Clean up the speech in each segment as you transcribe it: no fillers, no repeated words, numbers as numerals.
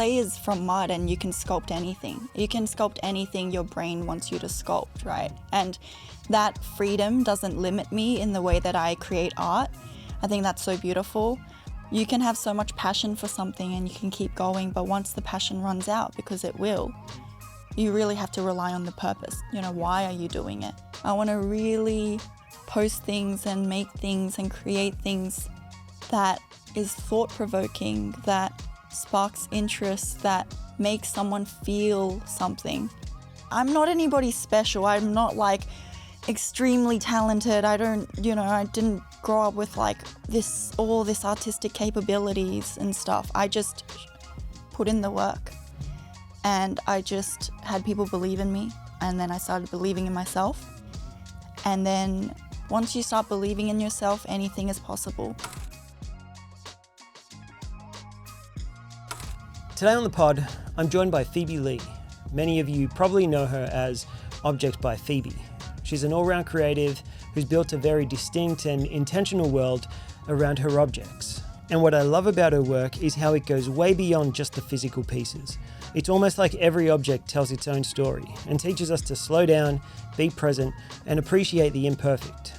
clay is from mud and you can sculpt anything. You can sculpt anything your brain wants you to sculpt, right? And that freedom doesn't limit me in the way that I create art. I think that's so beautiful. You can have so much passion for something and you can keep going, but once the passion runs out, because it will, you really have to rely on the purpose. You know, why are you doing it? I want to really post things and make things and create things that is thought-provoking, that sparks interest, that makes someone feel something. I'm not anybody special. I'm not like extremely talented. I didn't grow up with like all this artistic capabilities and stuff. I just put in the work and I just had people believe in me, and then I started believing in myself. And then once you start believing in yourself, anything is possible. Today on the pod, I'm joined by Phoebe Li. Many of you probably know her as Objects by Phoebe. She's an all-round creative who's built a very distinct and intentional world around her objects. And what I love about her work is how it goes way beyond just the physical pieces. It's almost like every object tells its own story and teaches us to slow down, be present, and appreciate the imperfect.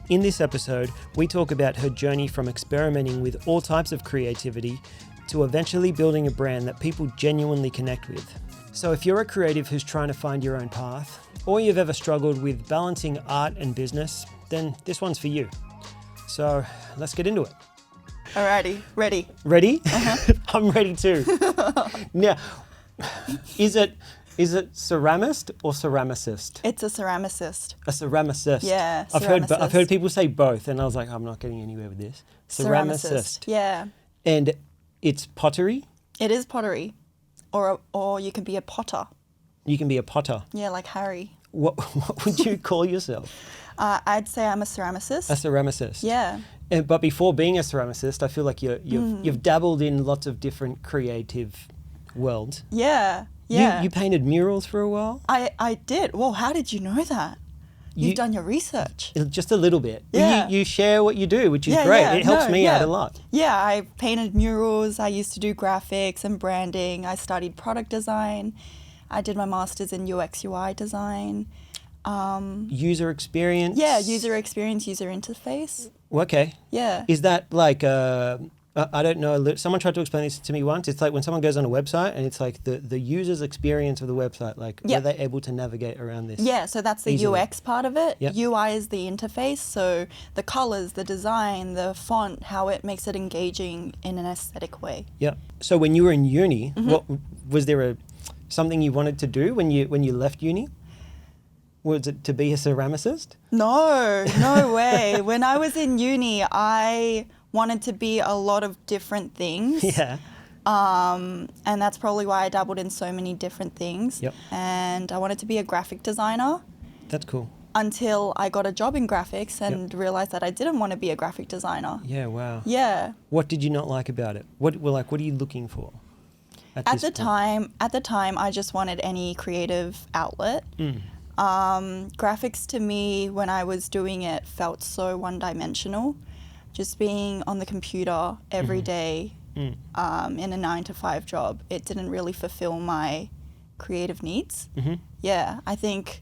In this episode, we talk about her journey from experimenting with all types of creativity to eventually building a brand that people genuinely connect with. So if you're a creative who's trying to find your own path, or you've ever struggled with balancing art and business, then this one's for you. So let's get into it. Alrighty, ready. Ready? Uh-huh. I'm ready too. Now, is it ceramist or ceramicist? It's a ceramicist. A ceramicist. Yeah, I've heard people say both, and I was like, I'm not getting anywhere with this. Ceramicist. Yeah. And it's pottery? It is pottery. Or you can be a potter. You can be a potter. Yeah, like Harry. What would you call yourself? I'd say I'm a ceramicist. A ceramicist. Yeah. But before being a ceramicist, I feel like you've dabbled in lots of different creative worlds. Yeah. Yeah. You painted murals for a while? I did. Well, how did you know that? You've done your research. Just a little bit. Yeah. You share what you do, which is great. Yeah. It helps me out a lot. Yeah, I painted murals. I used to do graphics and branding. I studied product design. I did my master's in UX UI design. User experience? Yeah, user experience, user interface. Okay. Yeah. Is that like I don't know, someone tried to explain this to me once. It's like when someone goes on a website and it's like the user's experience of the website, like Yep. are they able to navigate around this? Yeah, so that's the easily? UX part of it. Yep. UI is the interface, so the colors, the design, the font, how it makes it engaging in an aesthetic way. Yeah. So when you were in uni, what was there something you wanted to do when you left uni? Was it to be a ceramicist? No way. When I was in uni, I wanted to be a lot of different things. Yeah. And that's probably why I dabbled in so many different things. Yep. And I wanted to be a graphic designer That's cool. until I got a job in graphics and realized that I didn't want to be a graphic designer. Yeah, wow. Yeah. What did you not like about it? What are you looking for? At the time, I just wanted any creative outlet. Graphics to me, when I was doing it, felt so one-dimensional. Just being on the computer every day in a 9-to-5 job, it didn't really fulfill my creative needs. Yeah, I think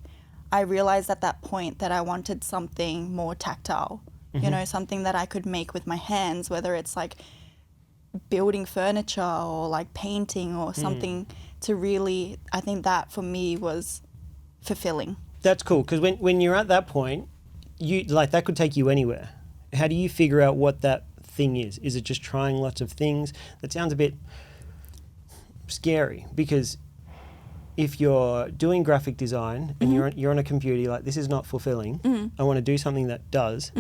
I realized at that point that I wanted something more tactile, you know, something that I could make with my hands, whether it's like building furniture or like painting or something to really, I think that for me was fulfilling. That's cool, because when you're at that point, you like that could take you anywhere. How do you figure out what that thing is? Is it just trying lots of things? That sounds a bit scary, because if you're doing graphic design and you're on a computer, you're like, this is not fulfilling. I want to do something that does.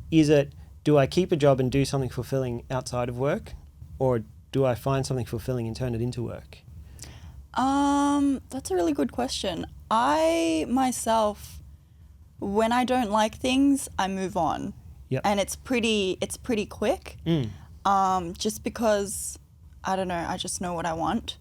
Is it, do I keep a job and do something fulfilling outside of work, or do I find something fulfilling and turn it into work? That's a really good question. I myself, when I don't like things, I move on. Yep. And it's pretty quick. Just because, I don't know, I just know what I want.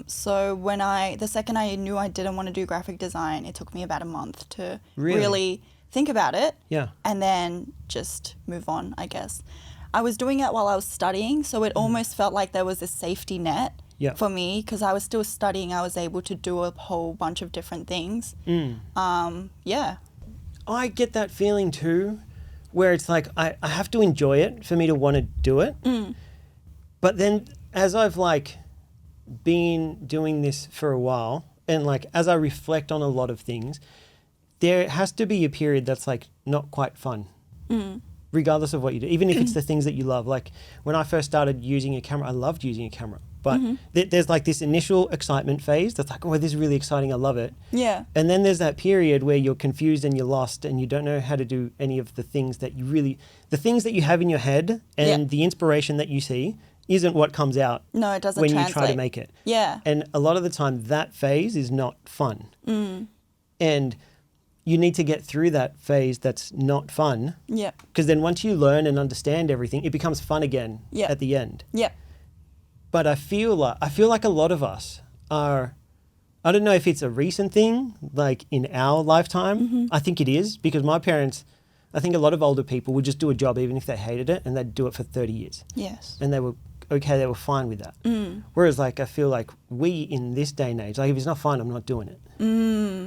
So the second I knew I didn't want to do graphic design, it took me about a month to really think about it. Yeah. And then just move on, I guess. I was doing it while I was studying, so it almost felt like there was a safety net Yeah. for me, because I was still studying. I was able to do a whole bunch of different things. Yeah. I get that feeling too, where it's like I have to enjoy it for me to want to do it. But then as I've like been doing this for a while, and like as I reflect on a lot of things, there has to be a period that's like not quite fun. Regardless of what you do, even if it's the things that you love. Like when I first started using a camera, I loved using a camera, but there's like this initial excitement phase that's like, oh, this is really exciting, I love it. Yeah. And then there's that period where you're confused and you're lost and you don't know how to do any of the things that the things that you have in your head and the inspiration that you see isn't what comes out. No, it doesn't when translate. you try to make it. Yeah. And a lot of the time that phase is not fun. And you need to get through that phase that's not fun. Yeah. Because then once you learn and understand everything, it becomes fun again at the end. Yeah. But I feel like a lot of us are, I don't know if it's a recent thing, like in our lifetime. I think it is, because my parents, I think a lot of older people would just do a job even if they hated it, and they'd do it for 30 years. Yes. And they were okay, they were fine with that. Whereas like I feel like we in this day and age, like if it's not fun, I'm not doing it.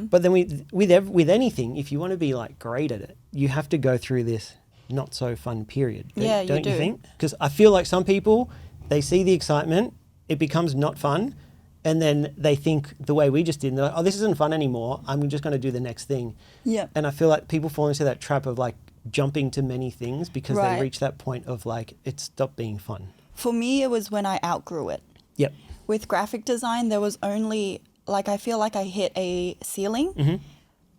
But then with anything, if you want to be like great at it, you have to go through this not so fun period. Yeah, you don't do. you think? Because I feel like some people, they see the excitement, it becomes not fun, and then they think the way we just did, and they're like, oh, this isn't fun anymore, I'm just going to do the next thing. Yeah. And I feel like people fall into that trap of like jumping to many things because they reach that point of like, it stopped being fun. For me, it was when I outgrew it. Yep. With graphic design, there was only, like, I feel like I hit a ceiling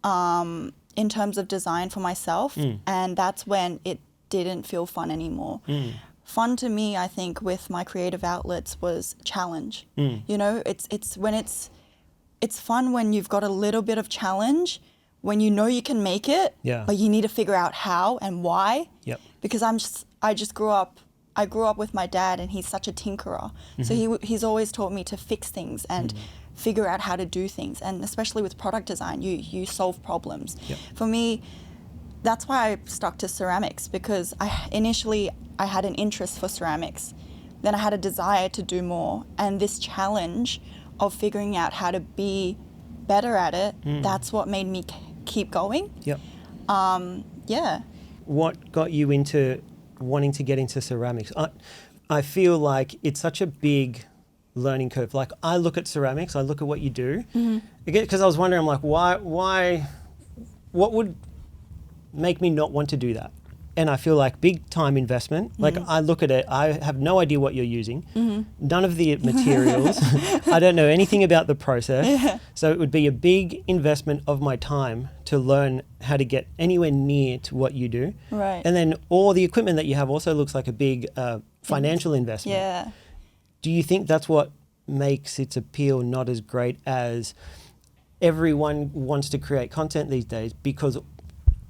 in terms of design for myself. And that's when it didn't feel fun anymore. Fun to me, I think, with my creative outlets was challenge. You know, it's when it's fun when you've got a little bit of challenge, when you know you can make it, but you need to figure out how and why. Yep. Because I grew up with my dad, and he's such a tinkerer. So he's always taught me to fix things and figure out how to do things. And especially with product design, you solve problems. Yep. For me, that's why I stuck to ceramics, because initially I had an interest for ceramics. Then I had a desire to do more. And this challenge of figuring out how to be better at it, that's what made me keep going. Yep. Yeah. What got you into wanting to get into ceramics? I feel like it's such a big learning curve. Like I look at ceramics, I look at what you do, because I was wondering, I'm like, why, what would make me not want to do that? And I feel like big time investment. Like I look at it, I have no idea what you're using, none of the materials. I don't know anything about the process. So it would be a big investment of my time to learn how to get anywhere near to what you do. Right. And then all the equipment that you have also looks like a big financial investment. Yeah. Do you think that's what makes its appeal not as great as everyone wants to create content these days, because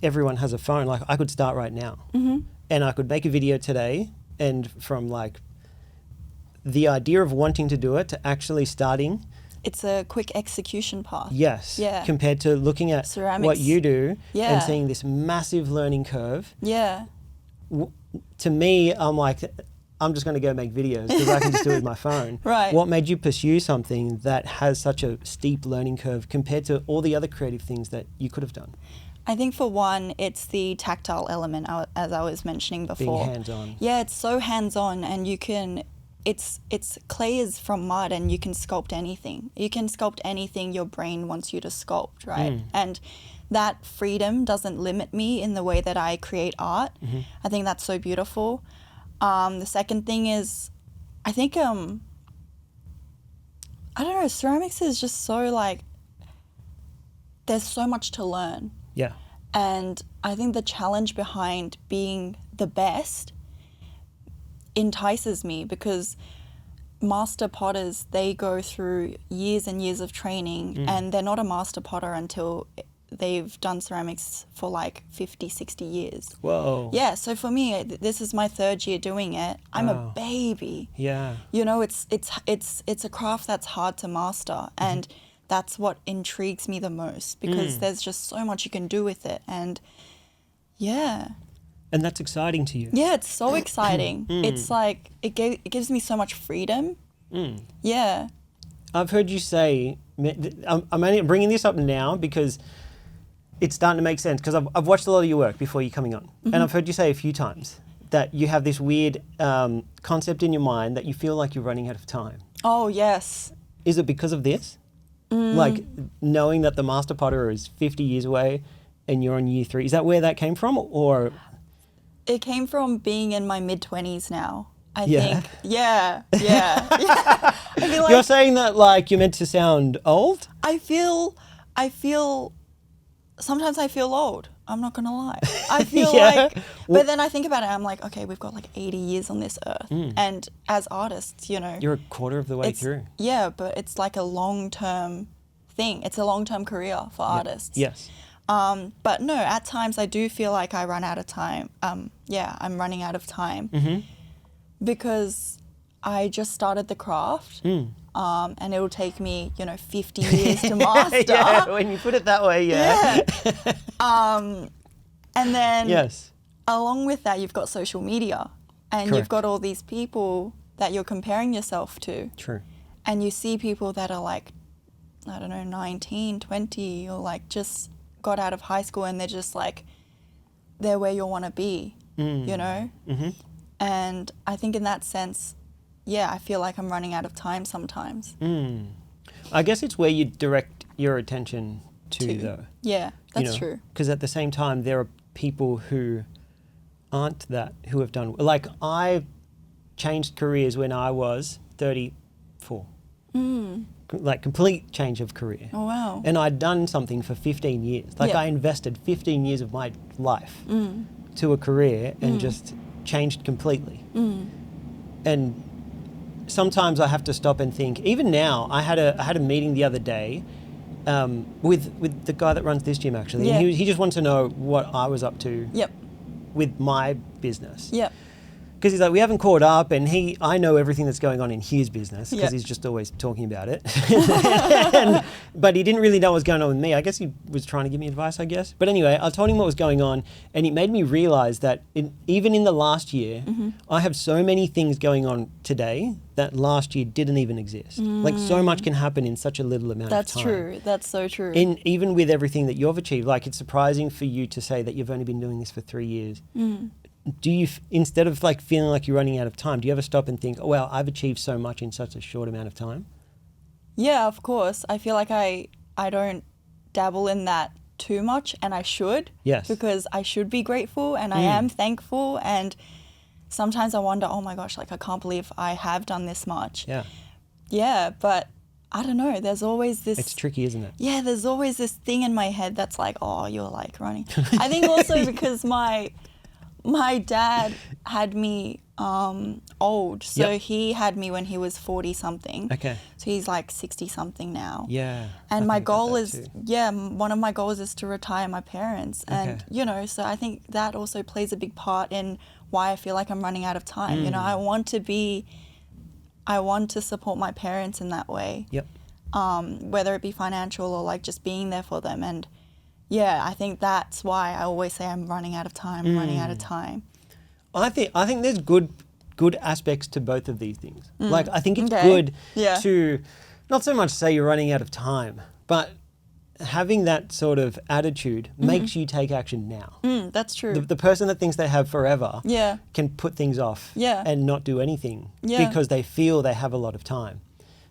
everyone has a phone? Like I could start right now and I could make a video today, and from like the idea of wanting to do it to actually starting, it's a quick execution path. Yes. Yeah. Compared to looking at ceramics, what you do and Yeah. seeing this massive learning curve. Yeah. To me, I'm like, I'm just going to go make videos because I can just do it with my phone. Right. What made you pursue something that has such a steep learning curve compared to all the other creative things that you could have done? I think for one, it's the tactile element, as I was mentioning before. Being hands-on. Yeah, it's so hands-on, and you can, it's clay is from mud, and you can sculpt anything. You can sculpt anything your brain wants you to sculpt, right? And that freedom doesn't limit me in the way that I create art. I think that's so beautiful. The second thing is, I think, I don't know, ceramics is just so like, there's so much to learn. Yeah. And I think the challenge behind being the best entices me, because master potters, they go through years and years of training, and they're not a master potter until they've done ceramics for like 50, 60 years. Whoa. Yeah, so for me, this is my third year doing it. I'm Wow. a baby. Yeah. You know, it's a craft that's hard to master, and that's what intrigues me the most, because there's just so much you can do with it. And yeah. And that's exciting to you. Yeah, it's so exciting. It's like, it gives me so much freedom Yeah. I've heard you say, I'm only bringing this up now because it's starting to make sense, because I've watched a lot of your work before you coming on, and I've heard you say a few times that you have this weird concept in your mind that you feel like you're running out of time. Oh, yes. Is it because of this? Like knowing that the master potterer is 50 years away and you're on year 3? Is that where that came from, or? It came from being in my mid-20s now. I Yeah. think. Yeah. I feel like You're saying that like you're meant to sound old? I feel sometimes I feel old. I'm not gonna lie. I feel Yeah. but then I think about it, I'm like, okay, we've got like 80 years on this earth. And as artists, you know, You're a quarter of the way it's, through. yeah, but it's like a long-term thing. It's a long-term career for artists. Yes. But no, at times I do feel like I run out of time. I'm running out of time because I just started the craft. And it'll take me, 50 years to master. Yeah, when you put it that way, yeah. And then Yes. along with that, you've got social media, and Correct. you've got all these people that you're comparing yourself to. True. And you see people that are like, I don't know, 19, 20, or like just got out of high school, and they're just like, they're where you want to be, you know? And I think in that sense, yeah, I feel like I'm running out of time sometimes. I guess it's where you direct your attention to though. Yeah, that's true. Because at the same time, there are people who aren't that, who have done, like I changed careers when I was 34. Like complete change of career. Oh, wow. And I'd done something for 15 years. Like Yeah. I invested 15 years of my life to a career and just changed completely. And sometimes I have to stop and think. Even now, I had a meeting the other day with the guy that runs this gym actually. Yeah. And he just wanted to know what I was up to Yep. with my business. Yep. Because he's like, we haven't caught up, and I know everything that's going on in his business because Yeah. he's just always talking about it. But he didn't really know what was going on with me. I guess he was trying to give me advice, I guess. But anyway, I told him what was going on, and it made me realize that even in the last year, I have so many things going on today that last year didn't even exist. Like so much can happen in such a little amount of time. That's true. That's so true. Even with everything that you've achieved, like it's surprising for you to say that you've only been doing this for 3 years. Do you, instead of like feeling like you're running out of time, do you ever stop and think, oh, wow, I've achieved so much in such a short amount of time? Yeah, of course. I feel like I don't dabble in that too much, and I should. Yes. Because I should be grateful, and I am thankful, and sometimes I wonder, oh my gosh, like I can't believe I have done this much. Yeah. Yeah, but I don't know. There's always this... It's tricky, isn't it? Yeah, there's always this thing in my head that's like, oh, you're like running. I think also because my dad had me old, so Yep. he had me when he was 40 something. Okay. So he's like 60 something now. Yeah. And I my think about goal that is, too. one of my goals is to retire my parents. And, Okay. So I think that also plays a big part in why I feel like I'm running out of time. You know, I want to support my parents in that way. Yep. Whether it be financial or like just being there for them. And yeah, I think that's why I always say I'm running out of time, running out of time. I think there's good aspects to both of these things. Like I think it's Okay. good Yeah. to not so much say you're running out of time, but having that sort of attitude makes you take action now. That's true. The person that thinks they have forever Yeah. can put things off Yeah. and not do anything Yeah. because they feel they have a lot of time.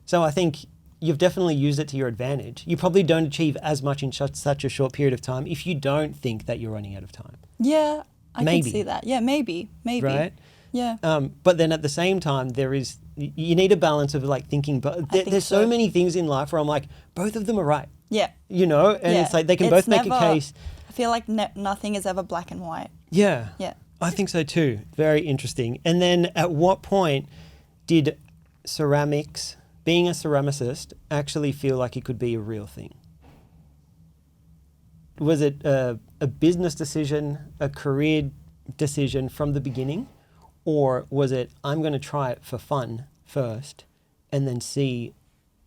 So I think you've definitely used it to your advantage. You probably don't achieve as much in such a short period of time if you don't think that you're running out of time. Yeah, I Maybe. can see that. Yeah, maybe. Right? Yeah. But then at the same time, you need a balance of like thinking, but think there's so so. many things in life where I'm like, both of them are right, Yeah. you know? And Yeah. it's like they can It's both make a never- case. I feel like nothing is ever black and white. Yeah. Yeah. I think so too. Very interesting. And then at what point did ceramics, being a ceramicist, actually feel like it could be a real thing? Was it a business decision, a career decision from the beginning? Or was it, I'm going to try it for fun first and then see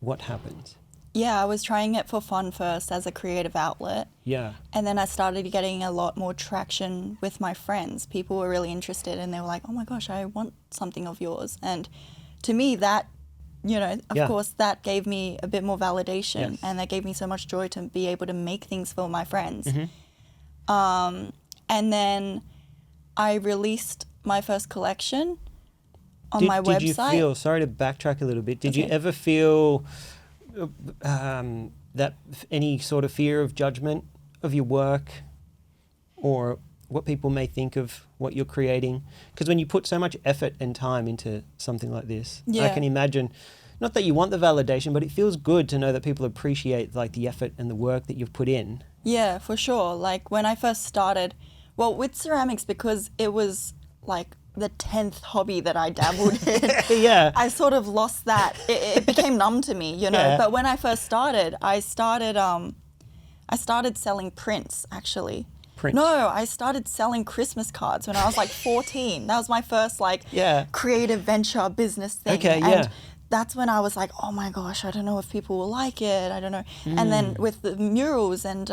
what happens? Yeah, I was trying it for fun first as a creative outlet. Yeah. And then I started getting a lot more traction with my friends. People were really interested and they were like, oh my gosh, I want something of yours. And to me, that you know, of Yeah. course, that gave me a bit more validation, Yes. and that gave me so much joy to be able to make things for my friends. Mm-hmm. And then I released my first collection on my Did you website. feel, sorry to backtrack a little bit, did you Okay. ever feel that any sort of fear of judgment of your work or what people may think of what you're creating? Because when you put so much effort and time into something like this, I Yeah. can imagine, not that you want the validation, but it feels good to know that people appreciate like the effort and the work that you've put in. Yeah, for sure. Like when I first started, well, with ceramics, because it was like the 10th hobby that I dabbled in, Yeah. I sort of lost that. It became numb to me, you know. Yeah. But when I first started, I started selling prints, actually. Prints? No, I started selling Christmas cards when I was like 14. That was my first like Yeah. creative venture business thing. Okay, And yeah. that's when I was like, oh my gosh, I don't know if people will like it. I don't know. And then with the murals and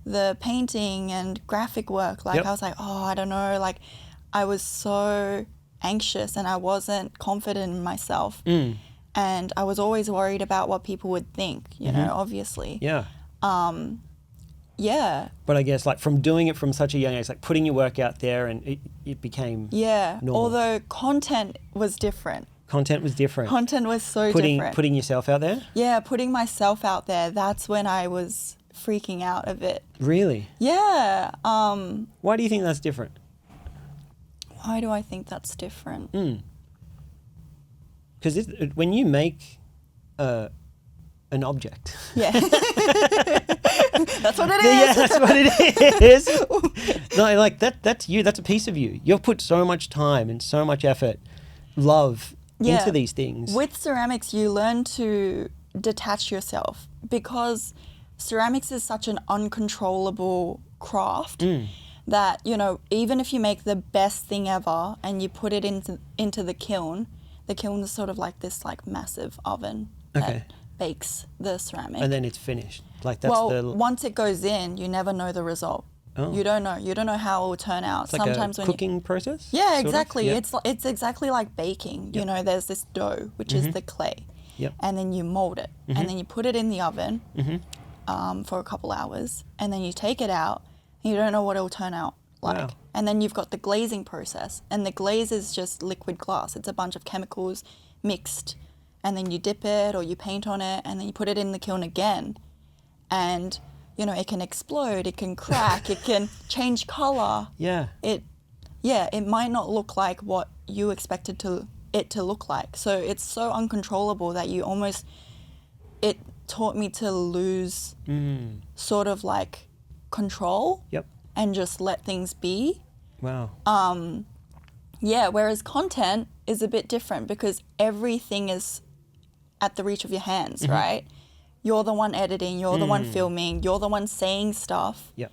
the painting and graphic work, like Yep. I was like, oh, I don't know. Like I was so anxious and I wasn't confident in myself. And I was always worried about what people would think, you know, obviously. Yeah. Yeah. But I guess like from doing it from such a young age, like putting your work out there and it became Yeah. normal. Although content was different. Content was different. Content was so Putting different. putting yourself out there? Yeah, putting myself out there, that's when I was freaking out a bit. Really? Yeah. Why do you think that's different? Why do I think that's different? Because when you make an object, Yeah. That's what it is. yeah, that's what it is. No, like that's you. That's a piece of you. You've put so much time and so much effort, love Yeah. into these things. With ceramics, you learn to detach yourself because ceramics is such an uncontrollable craft that, you know, even if you make the best thing ever and you put it into the kiln is sort of like this like massive oven Okay. that bakes the ceramic. And then it's finished. Like that's well, once it goes in, you never know the result. Oh. You don't know. You don't know how it will turn out. It's like Sometimes a when cooking process? yeah, sort of? exactly. Yeah. It's exactly like baking. You Yep. know, there's this dough, which is the clay. Yep. And then you mold it. And then you put it in the oven for a couple hours. And then you take it out. And you don't know what it will turn out like. Wow. And then you've got the glazing process. And the glaze is just liquid glass. It's a bunch of chemicals mixed. And then you dip it or you paint on it. And then you put it in the kiln again. And, you know, it can explode. It can crack. It can change color. Yeah. It might not look like what you expected it to look like. So it's so uncontrollable that it taught me to lose sort of like control Yep. and just let things be. Wow. Yeah, whereas content is a bit different because everything is at the reach of your hands, right? You're the one editing, you're the one filming, you're the one saying stuff. Yep.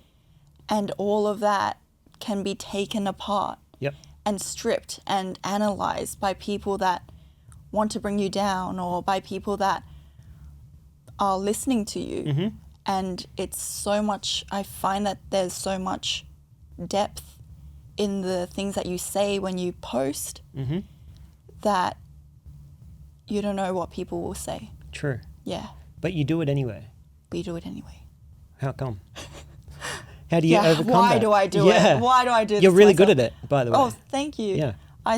And all of that can be taken apart Yep. and stripped and analyzed by people that want to bring you down or by people that are listening to you. And it's so much, I find that there's so much depth in the things that you say when you post that you don't know what people will say. True. Yeah, But you do it anyway. we do it anyway. How come? How do you overcome why that? do I do Yeah. it? Why do I do this You're to really good myself? at it, by the way. Oh, thank you. Yeah. I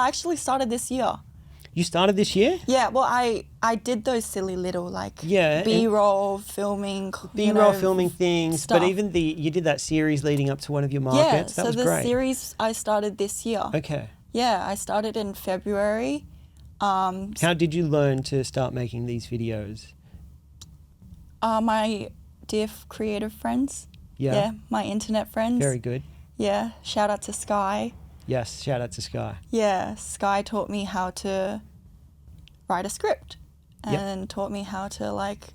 actually started this year. You started this year? Yeah, well, I did those silly little like Yeah, and- B-roll filming, B-roll filming things, stuff. but even you did that series leading up to one of your yeah. markets. That So was the great. series I started this year. Okay. Yeah, I started in February. How did you learn to start making these videos? My dear creative friends. Yeah. my internet friends. Very good. Yeah, shout out to Sky. Yes, shout out to Sky. Yeah, Sky taught me how to write a script Yep. and taught me how to like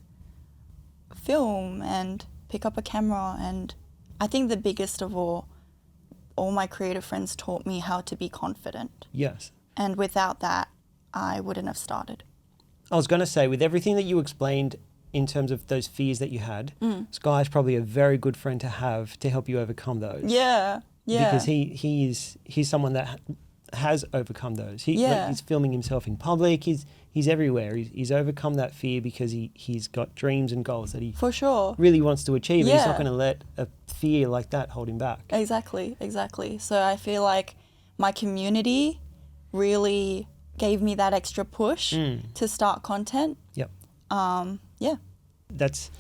film and pick up a camera. And I think the biggest of all my creative friends taught me how to be confident. Yes. And without that, I wouldn't have started. I was going to say, with everything that you explained in terms of those fears that you had, Sky's probably a very good friend to have to help you overcome those. Yeah, yeah. Because he's someone that has overcome those. Yeah. He's filming himself in public. He's everywhere. He's overcome that fear because he's got dreams and goals that he For sure. really wants to achieve. And he's not Yeah. going to let a fear like that hold him back. Exactly. So I feel like my community really gave me that extra push to start content. Yep. Yeah. That's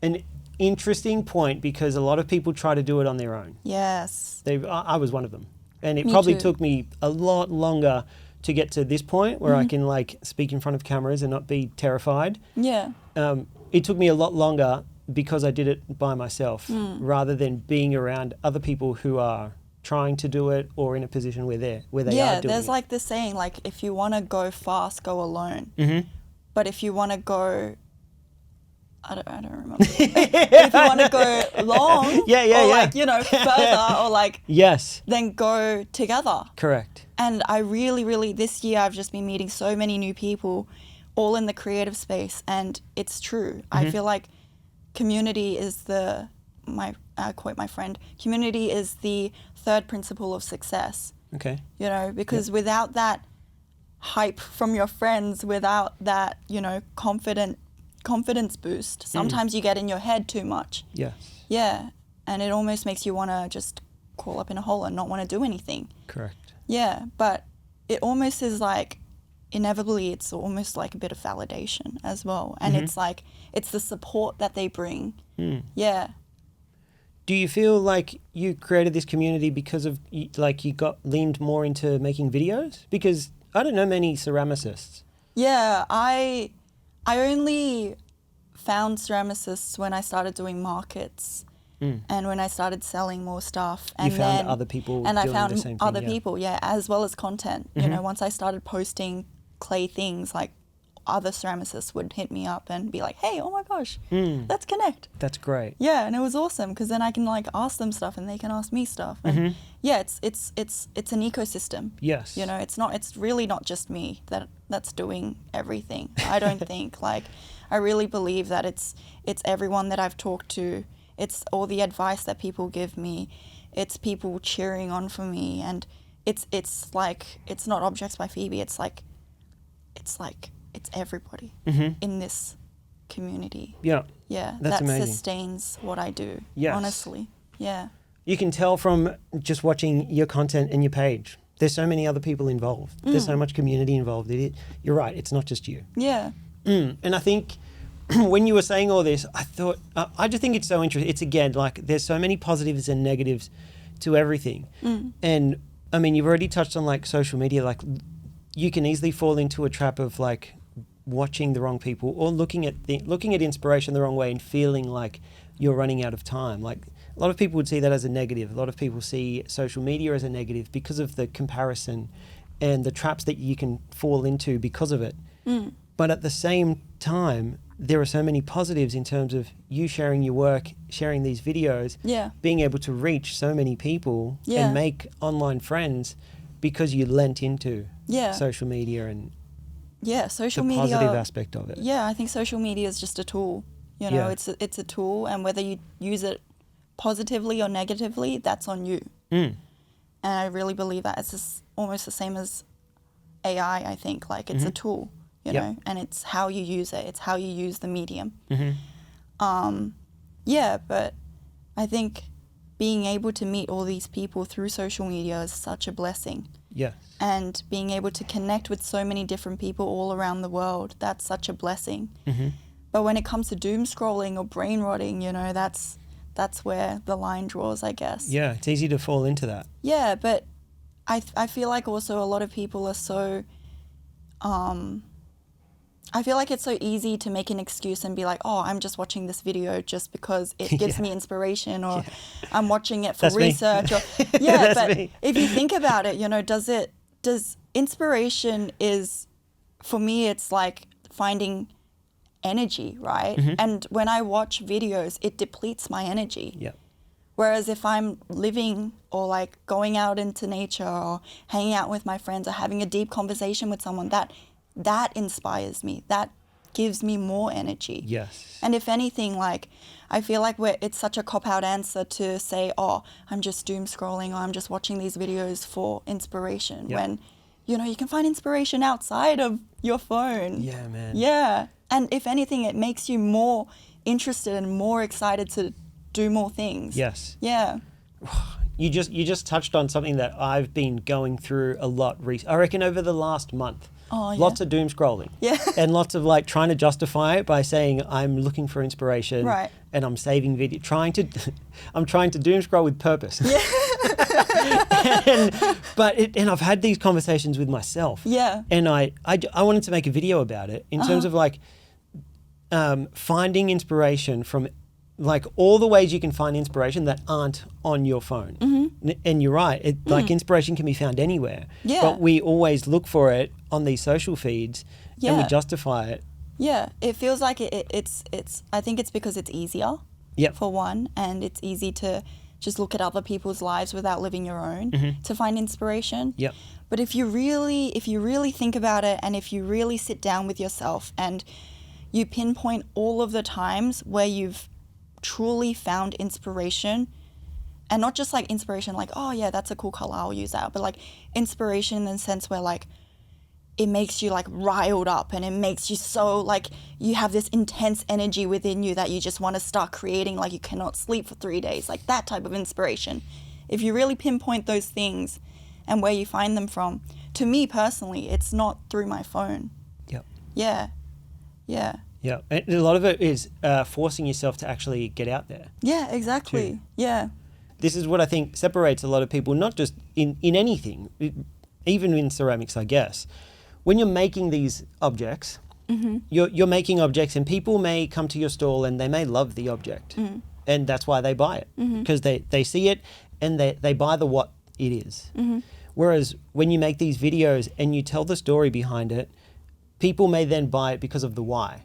an interesting point because a lot of people try to do it on their own. Yes. I was one of them. And it Me probably too. took me a lot longer to get to this point where I can like speak in front of cameras and not be terrified. Yeah. It took me a lot longer because I did it by myself rather than being around other people who are trying to do it or in a position where they are doing There's it. like this saying, like, if you want to go fast, go alone. Mm-hmm. But if you want to go, I don't remember. If you want to go long, or like, you know, further, or like, Yes, then go together. correct. And I really, this year I've just been meeting so many new people, all in the creative space, and it's true. I feel like community is I quote my friend, community is the third principle of success. Okay. You know, because without that hype from your friends, without that, you know, confidence boost, sometimes you get in your head too much. Yes. Yeah. And it almost makes you want to just crawl up in a hole and not want to do anything. Correct. Yeah. But it almost is like, inevitably, it's almost like a bit of validation as well. And it's like, it's the support that they bring. Yeah. Do you feel like you created this community because of like you got leaned more into making videos? Because I don't know many ceramicists. Yeah, I only found ceramicists when I started doing markets and when I started selling more stuff. And You found then, other people and I doing found the same thing, other yeah. people, as well as content. You know, once I started posting clay things, like other ceramicists would hit me up and be like, "Hey, oh my gosh, let's connect." That's great. Yeah, and it was awesome because then I can like ask them stuff and they can ask me stuff. And yeah, it's an ecosystem. Yes. You know, it's really not just me that's doing everything. I don't think, like, I really believe that it's everyone that I've talked to. It's all the advice that people give me. It's people cheering on for me, and it's like, it's not Objects by Phoebe. It's everybody in this community. Yeah. Yeah, That's that amazing. sustains what I do. Yes. Honestly. Yeah. You can tell from just watching your content and your page. There's so many other people involved. There's so much community involved in it. You're right. It's not just you. Yeah. And I think when you were saying all this, I thought, I just think it's so interesting. It's again, like there's so many positives and negatives to everything. And I mean, you've already touched on like social media, like you can easily fall into a trap of like watching the wrong people or looking at inspiration the wrong way and feeling like you're running out of time. Like a lot of people would see that as a negative. A lot of people see social media as a negative because of the comparison and the traps that you can fall into because of it. But at the same time, there are so many positives in terms of you sharing your work, sharing these videos, being able to reach so many people and make online friends because you lent into social media and social the media, positive aspect of it. Yeah, I think social media is just a tool. You know, it's a tool, and whether you use it positively or negatively, that's on you. And I really believe that it's just almost the same as AI. I think like it's a tool, you know, and it's how you use it. It's how you use the medium. But I think being able to meet all these people through social media is such a blessing. Yes. And being able to connect with so many different people all around the world, that's such a blessing. But when it comes to doom scrolling or brain rotting, you know, that's where the line draws, I guess. Yeah, it's easy to fall into that. Yeah, but I feel like also a lot of people are so... I feel like it's so easy to make an excuse and be like, oh, I'm just watching this video just because it gives me inspiration, or I'm watching it for That's research. Me. Or but me. if you think about it, you know, does inspiration is, for me, it's like finding energy, right? And when I watch videos, it depletes my energy. Yeah. Whereas if I'm living or like going out into nature or hanging out with my friends or having a deep conversation with someone, that inspires me. That gives me more energy. Yes. And if anything, like, I feel like it's such a cop-out answer to say, oh, I'm just doom scrolling, or I'm just watching these videos for inspiration, when, you know, you can find inspiration outside of your phone. Yeah, man. Yeah. And if anything, it makes you more interested and more excited to do more things. Yes. Yeah. You just touched on something that I've been going through a lot I reckon over the last month. Oh, yeah. Lots of doom scrolling. Yeah. And lots of like trying to justify it by saying I'm looking for inspiration. Right. And I'm saving video, I'm trying to doom scroll with purpose. Yeah. and I've had these conversations with myself. Yeah. And I wanted to make a video about it in terms of like finding inspiration from like all the ways you can find inspiration that aren't on your phone. Mm-hmm. And you're right, like inspiration can be found anywhere. Yeah. But we always look for it on these social feeds and we justify it. Yeah, it feels like it's. I think it's because it's easier. Yep. For one, and it's easy to just look at other people's lives without living your own to find inspiration. Yep. But if you really think about it, and if you really sit down with yourself and you pinpoint all of the times where you've truly found inspiration, and not just like inspiration like, oh yeah, that's a cool color, I'll use that, but like inspiration in the sense where like it makes you like riled up, and it makes you so like you have this intense energy within you that you just want to start creating, like you cannot sleep for 3 days, like that type of inspiration. If you really pinpoint those things and where you find them from, to me personally, it's not through my phone. Yep. Yeah. And a lot of it is forcing yourself to actually get out there. Yeah, exactly. Too. Yeah. This is what I think separates a lot of people, not just in anything, even in ceramics, I guess. When you're making these objects, you're making objects, and people may come to your stall and they may love the object, and that's why they buy it, because they see it and they buy the what it is. Whereas when you make these videos and you tell the story behind it, people may then buy it because of the why.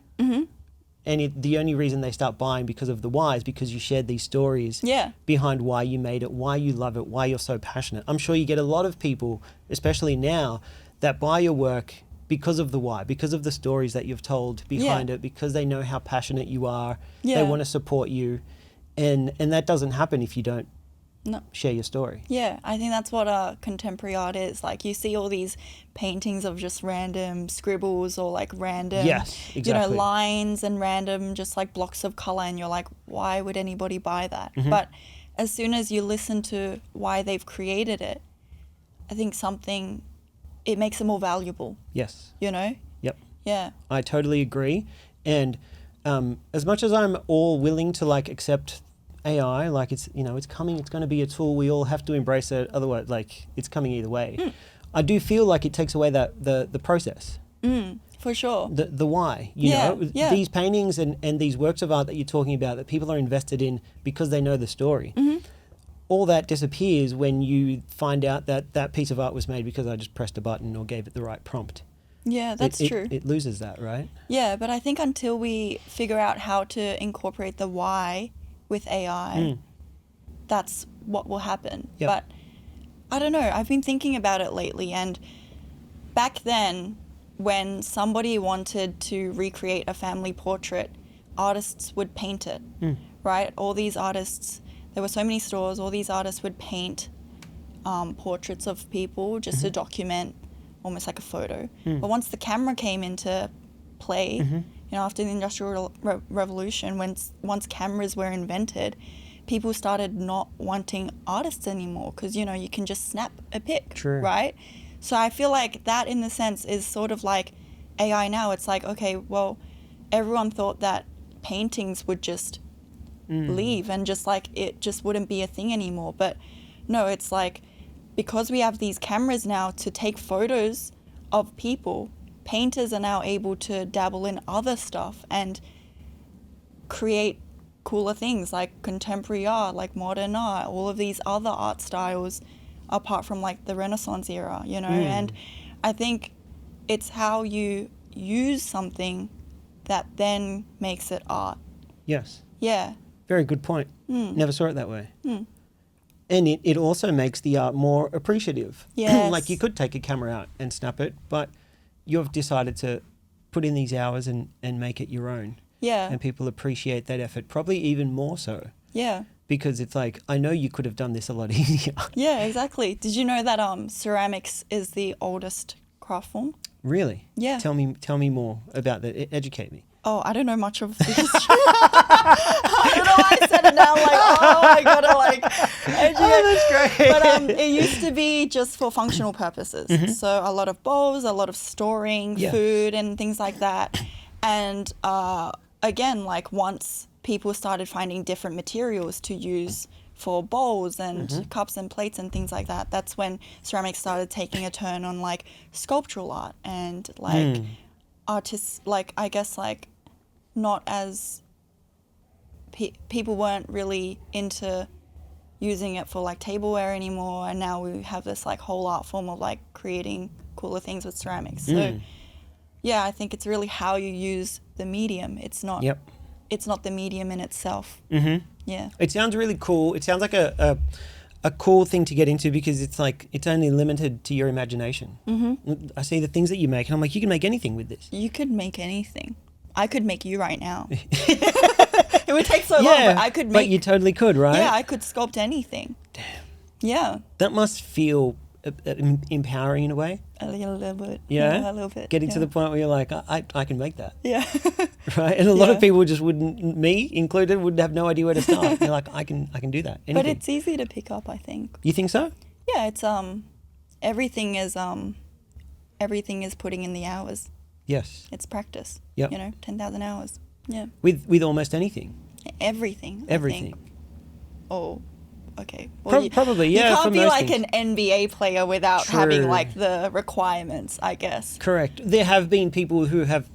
And the only reason they start buying because of the why is because you shared these stories behind why you made it, why you love it, why you're so passionate. I'm sure you get a lot of people, especially now, that buy your work because of the why, because of the stories that you've told behind it, because they know how passionate you are, they want to support you. And that doesn't happen if you don't share your story. Yeah, I think that's what contemporary art is. Like you see all these paintings of just random scribbles or like random, you know, lines and random just like blocks of color, and you're like, why would anybody buy that? But as soon as you listen to why they've created it, I think it makes it more valuable. Yes. You know? Yep. Yeah. I totally agree. And as much as I'm all willing to like accept AI, like it's coming, it's going to be a tool, we all have to embrace it, otherwise like it's coming either way. I do feel like it takes away the process. For sure. The why, you know, these paintings and these works of art that you're talking about that people are invested in because they know the story. All that disappears when you find out that piece of art was made because I just pressed a button or gave it the right prompt. Yeah, that's true. It loses that, right? Yeah, but I think until we figure out how to incorporate the why with AI, that's what will happen. Yep. But I don't know, I've been thinking about it lately, and back then when somebody wanted to recreate a family portrait, artists would paint it, right? All these artists, there were so many stores, all these artists would paint portraits of people just to document almost like a photo. But once the camera came into play, you know, after the Industrial Revolution, once cameras were invented, people started not wanting artists anymore because, you know, you can just snap a pic, right? So I feel like that in the sense is sort of like AI now. It's like, okay, well, everyone thought that paintings would just leave and just like it just wouldn't be a thing anymore. But no, it's like because we have these cameras now to take photos of people, painters are now able to dabble in other stuff and create cooler things like contemporary art, like modern art, all of these other art styles apart from like the Renaissance era, you know. And I think it's how you use something that then makes it art. Yes. Yeah. Very good point. Never saw it that way. And it also makes the art more appreciative. Yes. Like you could take a camera out and snap it, but you've decided to put in these hours and make it your own. Yeah. And people appreciate that effort, probably even more so. Yeah. Because it's like, I know you could have done this a lot easier. Yeah, exactly. Did you know that ceramics is the oldest craft form? Really? Yeah. Tell me more about that. Educate me. Oh, I don't know much of the history. I don't know why I said it now. I'm like, oh, I gotta like educate. Oh, that's great. But it used to be just for functional purposes. So a lot of bowls, a lot of storing food and things like that. And again, like once people started finding different materials to use for bowls and cups and plates and things like that, that's when ceramics started taking a turn on like sculptural art and like artists, like I guess like not as people weren't really into using it for like tableware anymore, and now we have this like whole art form of like creating cooler things with ceramics. So yeah, I think it's really how you use the medium. It's not it's not the medium in itself. Yeah. It sounds really cool. It sounds like a cool thing to get into, because it's like it's only limited to your imagination. I see the things that you make and I'm like, you can make anything with this. You could make anything. I could make you right now. It would take so long, but I could make... But you totally could, right? Yeah, I could sculpt anything. Damn. Yeah. That must feel empowering in a way. A little bit. Yeah? A little bit. Getting to the point where you're like, I can make that. Yeah. Right? And a lot of people just wouldn't, me included, would have no idea where to start. You're like, I can do that. Anything. But it's easy to pick up, I think. You think so? Yeah, it's everything is putting in the hours. Yes. It's practice. Yep. 10,000 hours. Yeah. With almost anything. Everything. Everything. I think. Oh, okay. Well, probably, yeah. You can't for be most like things. an NBA player without having like the requirements, I guess. Correct. There have been people who have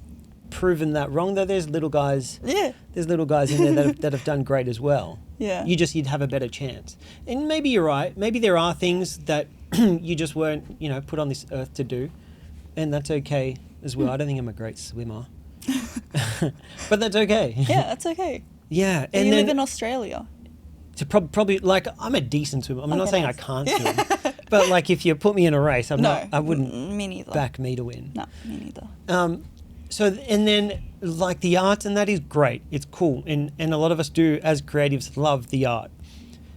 proven that wrong, though. There's little guys. Yeah. There's little guys in there that have done great as well. Yeah. You'd have a better chance. And maybe you're right. Maybe there are things that you just weren't, put on this earth to do, and that's okay as well. I don't think I'm a great swimmer, but that's okay. Yeah, that's okay. Yeah, and you live in Australia. To probably like I'm a decent swimmer. I'm not saying nice. I can't swim, but like if you put me in a race, I wouldn't me neither. back me to win. No, me neither. So and then like the art, and that is great. It's cool, and a lot of us do as creatives love the art.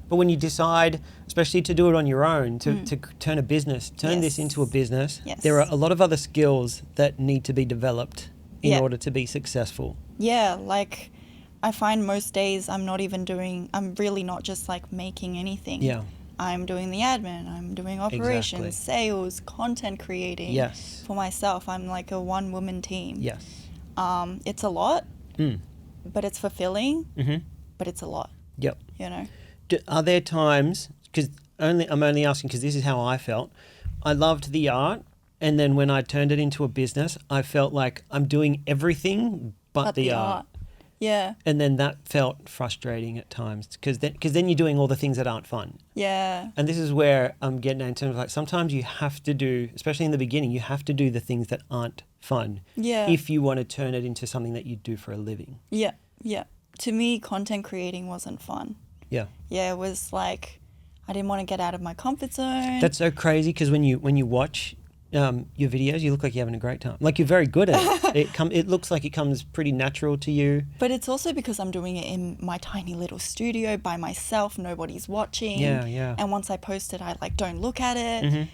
But when you decide, especially to do it on your own, to turn this into a business, there are a lot of other skills that need to be developed in order to be successful. Yeah, like I find most days I'm really not just like making anything. Yeah. I'm doing the admin, I'm doing operations, sales, content creating. Yes. For myself, I'm like a one-woman team. Yes. It's a lot, but it's fulfilling, but it's a lot. Yep. Are there times, because I'm only asking because this is how I felt. I loved the art, and then when I turned it into a business, I felt like I'm doing everything but the art. Yeah. And then that felt frustrating at times, because then you're doing all the things that aren't fun. Yeah. And this is where I'm getting at in terms of like sometimes you have to do, especially in the beginning, you have to do the things that aren't fun. Yeah. If you want to turn it into something that you do for a living. Yeah. Yeah. To me, content creating wasn't fun. Yeah. Yeah, it was like I didn't want to get out of my comfort zone. That's so crazy, because when you watch your videos, you look like you're having a great time. Like you're very good at it. It looks like it comes pretty natural to you. But it's also because I'm doing it in my tiny little studio by myself. Nobody's watching. Yeah, yeah. And once I post it, I like don't look at it.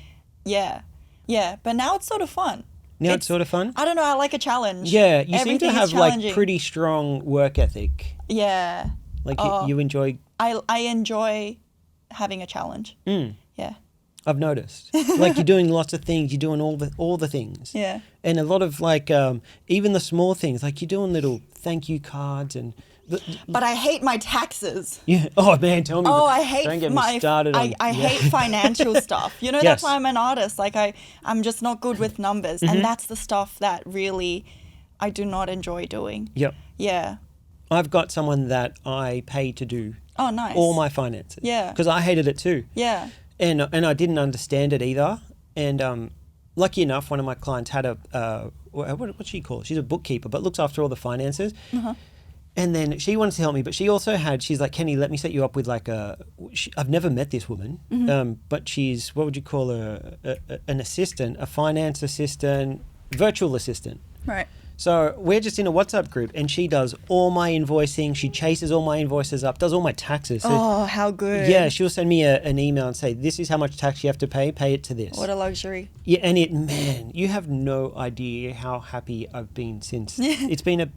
Yeah, yeah. But now it's sort of fun. Now it's sort of fun? I don't know. I like a challenge. Yeah, you seem to have like pretty strong work ethic. Yeah. Like you enjoy... I enjoy having a challenge. Yeah. I've noticed. Like you're doing lots of things. You're doing all the things. Yeah. And a lot of like even the small things. Like you're doing little thank you cards and. But I hate my taxes. Yeah. Oh man, tell me. Oh, I hate Don't get me started. I hate financial stuff. That's why I'm an artist. Like I'm just not good with numbers, and that's the stuff that really I do not enjoy doing. Yep. Yeah. I've got someone that I pay to do. Oh, nice. All my finances. Yeah. Because I hated it too. Yeah. And I didn't understand it either. And lucky enough, one of my clients had what's she called? She's a bookkeeper, but looks after all the finances. And then she wanted to help me, but she's like, Kenny, let me set you up with like I've never met this woman, but she's, what would you call her? An assistant, a finance assistant, virtual assistant. Right. So we're just in a WhatsApp group and she does all my invoicing. She chases all my invoices up, does all my taxes. So, Oh, how good. yeah, she'll send me an email and say, this is how much tax you have to pay it to this. What a luxury. Yeah, and man, you have no idea how happy I've been since. It's been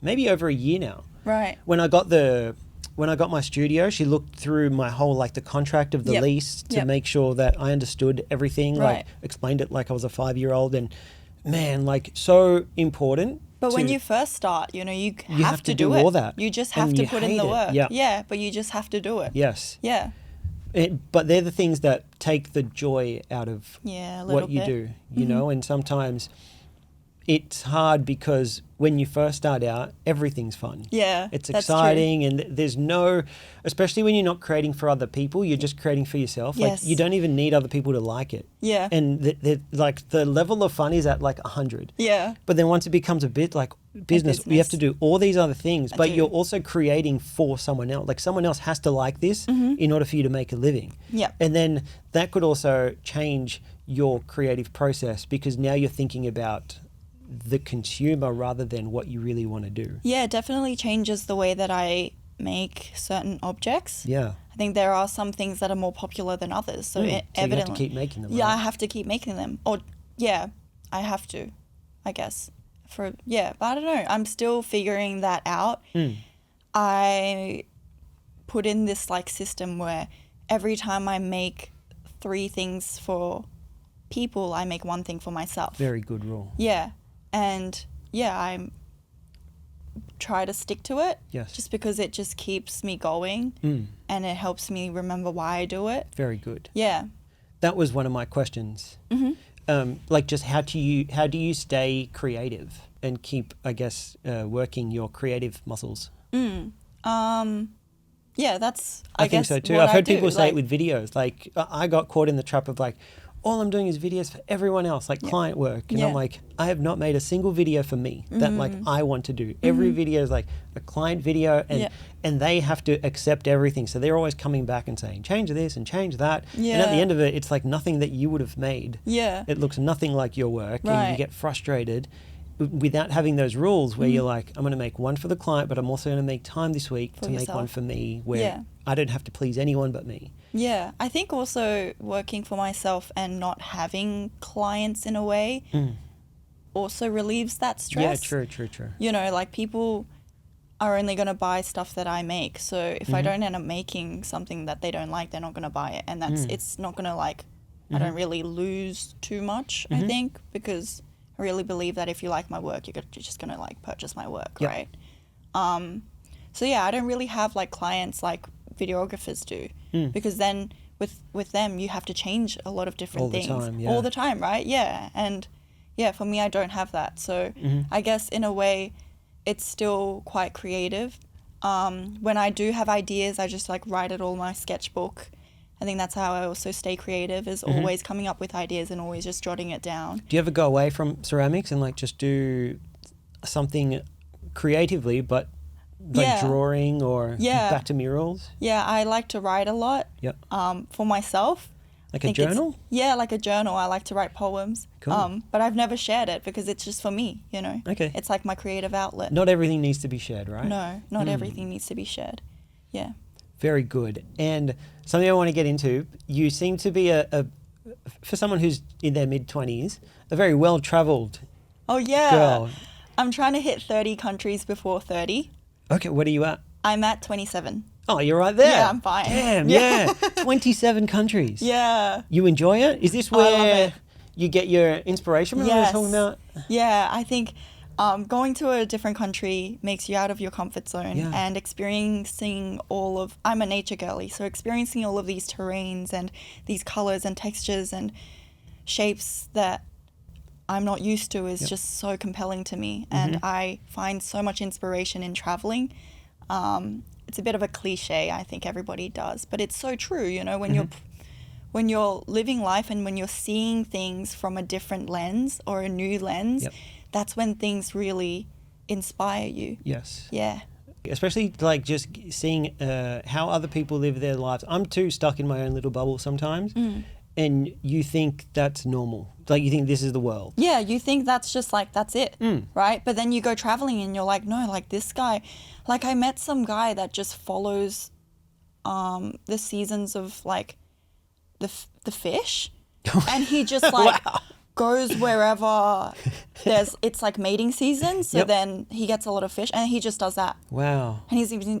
maybe over a year now. Right. When I got my studio, she looked through my whole, like the contract of the lease to make sure that I understood everything, like explained it like I was a 5-year-old, and man, like so important. But when you first start, you have to do all that. You just have to put in the work. Yeah, but you just have to do it. Yes. Yeah. But they're the things that take the joy out of what you do, you know, and sometimes it's hard because when you first start out, everything's fun. Yeah, it's exciting, and there's especially when you're not creating for other people, you're just creating for yourself. Yes. Like you don't even need other people to like it. Yeah. And the level of fun is at like 100. Yeah. But then once it becomes a bit like business, you have to do all these other things, but you're also creating for someone else. Like someone else has to like this in order for you to make a living. Yeah. And then that could also change your creative process because now you're thinking about the consumer rather than what you really want to do. Yeah, it definitely changes the way that I make certain objects. Yeah. I think there are some things that are more popular than others. So evidently, you have to keep making them. Yeah, right? I have to keep making them. Or I have to, I guess. But I don't know. I'm still figuring that out. I put in this like system where every time I make 3 things for people, I make 1 thing for myself. Very good rule. Yeah. And I try to stick to it. Yes. Just because it just keeps me going and it helps me remember why I do it. Very good. Yeah. That was one of my questions. Like just how do you stay creative and keep, I guess, working your creative muscles? Yeah, that's, I think so too. I've heard people say it with videos. Like I got caught in the trap of like, all I'm doing is videos for everyone else, like client work. And I'm like, I have not made a single video for me that like I want to do. Every video is like a client video and they have to accept everything. So they're always coming back and saying, change this and change that. And at the end of it, it's like nothing that you would have made. Yeah. It looks nothing like your work and you get frustrated without having those rules where you're like, I'm going to make one for the client, but I'm also going to make time this week to make one for me where I don't have to please anyone but me. Yeah, I think also working for myself and not having clients in a way also relieves that stress. Yeah, true. You know, like people are only going to buy stuff that I make. So if I don't end up making something that they don't like, they're not going to buy it. And that's it's not going to like, I don't really lose too much, I think, because I really believe that if you like my work, you're just going to like purchase my work, right? So I don't really have like clients like videographers do because then with them you have to change a lot of different things all the time, right? Yeah. And for me, I don't have that. So I guess in a way it's still quite creative. When I do have ideas, I just like write it all in my sketchbook. I think that's how I also stay creative, is always coming up with ideas and always just jotting it down. Do you ever go away from ceramics and like just do something creatively but like drawing or back to murals? Yeah, I like to write a lot for myself. Like a journal? Yeah, like a journal. I like to write poems. Cool. But I've never shared it because it's just for me, you know? Okay. It's like my creative outlet. Not everything needs to be shared, right? No, not everything needs to be shared. Yeah. Very good. And something I want to get into, you seem to be for someone who's in their mid-20s, a very well-travelled girl. I'm trying to hit 30 countries before 30. Okay, what are you at? I'm at 27. Oh, you're right there. Yeah, I'm fine. Damn, yeah. 27 countries. Yeah. You enjoy it? Is this where you get your inspiration when we were talking about? Yeah, I think going to a different country makes you out of your comfort zone and experiencing I'm a nature girly, so experiencing all of these terrains and these colors and textures and shapes that I'm not used to is just so compelling to me. And I find so much inspiration in traveling. It's a bit of a cliche, I think everybody does, but it's so true, you know, when you're living life and when you're seeing things from a different lens or a new lens, that's when things really inspire you. Yes. Yeah. Especially like just seeing how other people live their lives. I'm too stuck in my own little bubble sometimes. and you think that's normal. Like you think this is the world. Yeah, you think that's just like, that's it, right? But then you go traveling and you're like, no, like this guy, like I met some guy that just follows the seasons of like the fish, and he just like Wow. goes wherever it's like mating season, so Yep. then he gets a lot of fish, and he just does that. Wow. And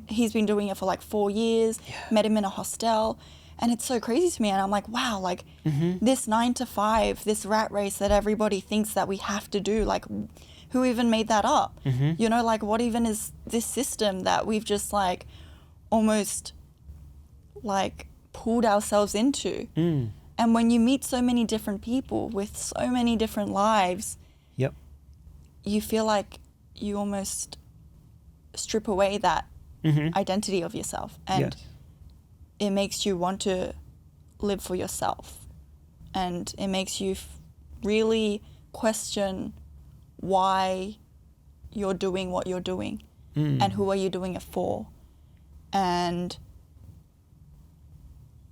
he's been doing it for like 4 years. Met him in a hostel, and it's so crazy to me. And I'm like, wow, like this 9 to 5, this rat race that everybody thinks that we have to do, like who even made that up? You know, like what even is this system that we've just like almost like pulled ourselves into? And when you meet so many different people with so many different lives, Yep. you feel like you almost strip away that identity of yourself, and Yes. it makes you want to live for yourself, and it makes you really question why you're doing what you're doing and who are you doing it for. And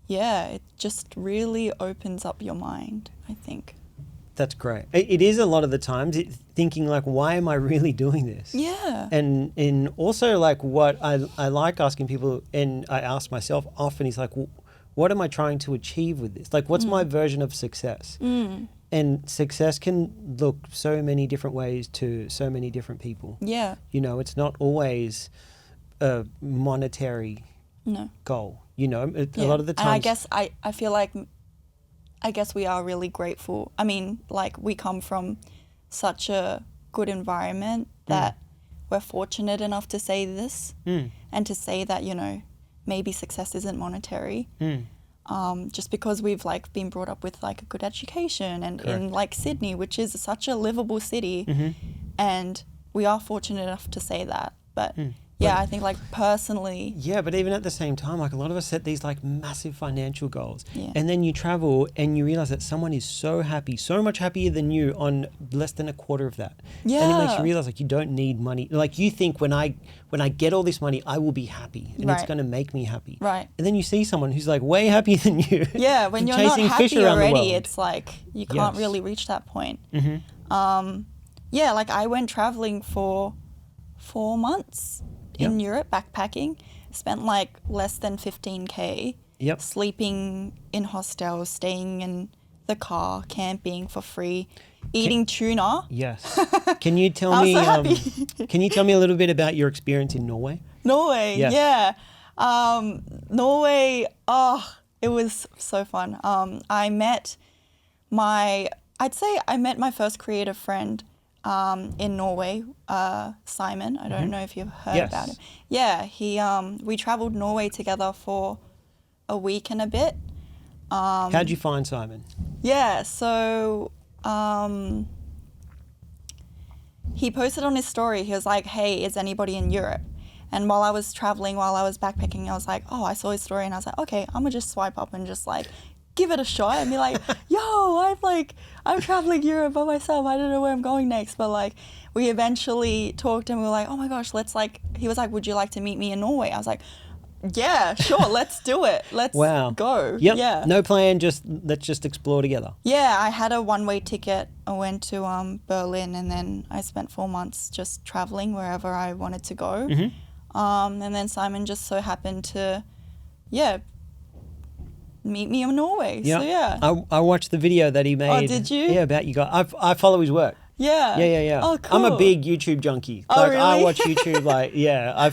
yeah, it just really opens up your mind, I think. That's great. It is a lot of the times thinking like, why am I really doing this? Yeah. And also like what I like asking people, and I ask myself often, is like, what am I trying to achieve with this? Like, what's my version of success? And success can look so many different ways to so many different people. Yeah. You know, it's not always a monetary No. goal. You know, a Yeah. lot of the times. And I guess I feel like, I guess we are really grateful. I mean, like we come from such a good environment that we're fortunate enough to say this and to say that, you know, maybe success isn't monetary. Just because we've like been brought up with like a good education, and in like Sydney, which is such a livable city, and we are fortunate enough to say that. But yeah, I think like personally. Yeah, but even at the same time, like a lot of us set these like massive financial goals. Yeah. And then you travel and you realize that someone is so happy, so much happier than you on less than a quarter of that. And it makes you Yeah. realize like you don't need money. Like you think when I get all this money, I will be happy and it's Right. going to make me happy. Right. And then you see someone who's like way happier than you. Yeah, when you're not chasing fish happy around the already, world. it's like you can't Yes. really reach that point. Yeah, like I went traveling for 4 months in Europe backpacking, spent like less than 15K, Yep. sleeping in hostels, staying in the car, camping for free, eating tuna. Yes. Can you tell I was me? so happy. Can you tell me a little bit about your experience in Norway? Norway, Yes. yeah. Norway, oh, it was so fun. I'd say I met my first creative friend in Norway, Simon. I don't know if you've heard Yes. about him. Yeah, we traveled Norway together for a week and a bit. How'd you find Simon? Yeah, so he posted on his story, he was like, hey, is anybody in Europe? And while I was traveling, while I was backpacking, I was like, oh, I saw his story and I was like, okay, I'm gonna just swipe up and just like give it a shot and be like, yo, I'm traveling Europe by myself. I don't know where I'm going next. But like we eventually talked and we were like, oh my gosh, he was like, would you like to meet me in Norway? I was like, yeah, sure, let's do it. Let's go. Yep. Yeah. No plan, let's just explore together. Yeah, I had a one-way ticket. I went to Berlin, and then I spent 4 months just traveling wherever I wanted to go. And then Simon just so happened to, meet me in Norway. Yeah. So yeah. I watched the video that he made. Oh, did you? Yeah, about you guys. I follow his work. Yeah. Yeah. Oh, cool. I'm a big YouTube junkie. Oh, like I really? watch YouTube I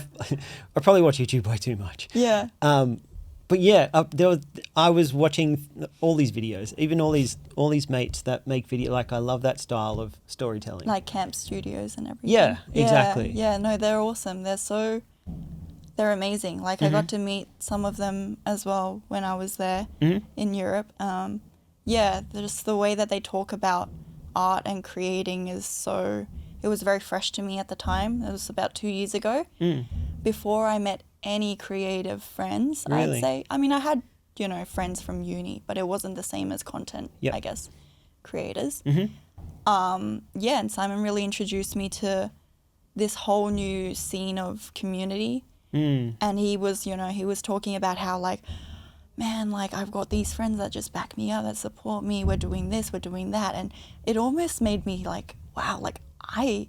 probably watch YouTube way too much. Yeah. But yeah, I was watching all these videos, even all these mates that make video. Like I love that style of storytelling. Like camp studios and everything. Yeah, exactly. Yeah, no, they're awesome. They're amazing. Like I got to meet some of them as well when I was there in Europe. Just the way that they talk about art and creating it was very fresh to me at the time. It was about 2 years ago. Before I met any creative friends, Really? I'd say. I mean, I had, friends from uni, but it wasn't the same as content, Yep. I guess, creators. And Simon really introduced me to this whole new scene of community. And he was talking about how like, man, like I've got these friends that just back me up, that support me. We're doing this, we're doing that. And it almost made me like, wow, like I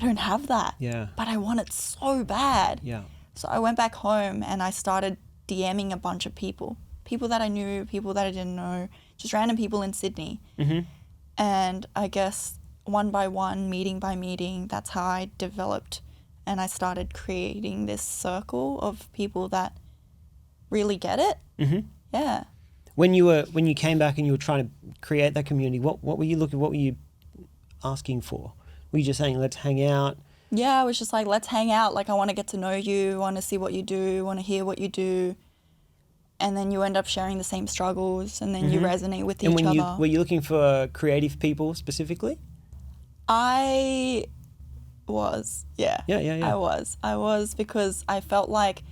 don't have that. Yeah. But I want it so bad. Yeah. So I went back home and I started DMing a bunch of people that I knew, people that I didn't know, just random people in Sydney. Mm-hmm. And I guess one by one, meeting by meeting, that's how I developed and I started creating this circle of people that really get it. Mm-hmm. Yeah. When you came back and you were trying to create that community, what were you asking for? Were you just saying, let's hang out? Yeah, I was just like, let's hang out. Like, I want to get to know you, want to see what you do, want to hear what you do. And then you end up sharing the same struggles and then you resonate with each other. Were you looking for creative people specifically? I was, yeah. Yeah. I was because I felt like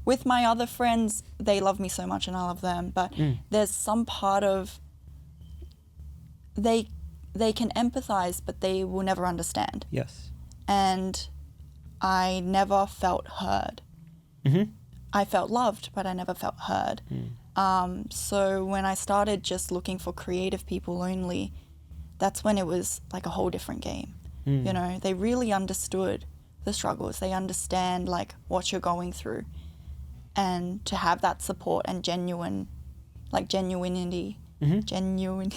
with my other friends, they love me so much and I love them. But there's some part of they can empathize, but they will never understand. Yes. And I never felt heard. Mm-hmm. I felt loved, but I never felt heard. So when I started just looking for creative people only, that's when it was like a whole different game. You know, they really understood the struggles. They understand like what you're going through. And to have that support and genuinity, genuine,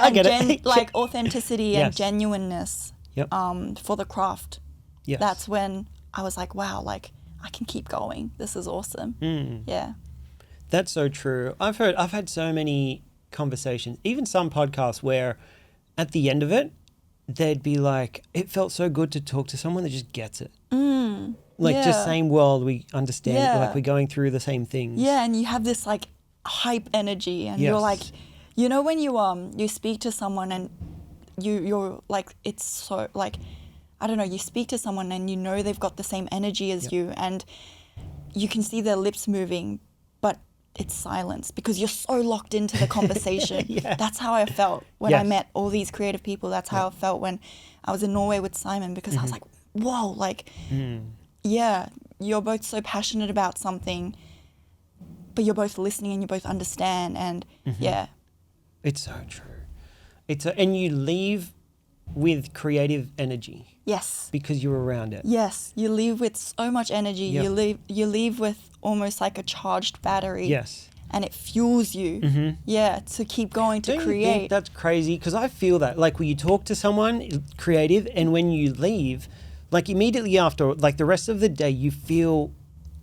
I get it. like authenticity Yes. and genuineness Yep. for the craft. Yes. That's when I was like, wow, like I can keep going. This is awesome. Yeah. That's so true. I've had so many conversations, even some podcasts where at the end of it, they'd be like, it felt so good to talk to someone that just gets it. Like just same world, we understand, like we're going through the same things. Yeah, and you have this like hype energy and you're like, you know when you speak to someone and you're like, it's so like, I don't know, you speak to someone and you know they've got the same energy as you and you can see their lips moving, but it's silence because you're so locked into the conversation. That's how I felt when I met all these creative people. That's how I felt when I was in Norway with Simon because I was like, whoa, like, yeah, you're both so passionate about something, but you're both listening and you both understand. And It's so true. And you leave with creative energy. Yes. Because you're around it. Yes. You leave with so much energy. Yep. You leave with almost like a charged battery. Yes. And it fuels you. Yeah, to keep going, to Don't create. you think that's crazy? Because I feel that, like when you talk to someone creative and when you leave, like immediately after, like the rest of the day, you feel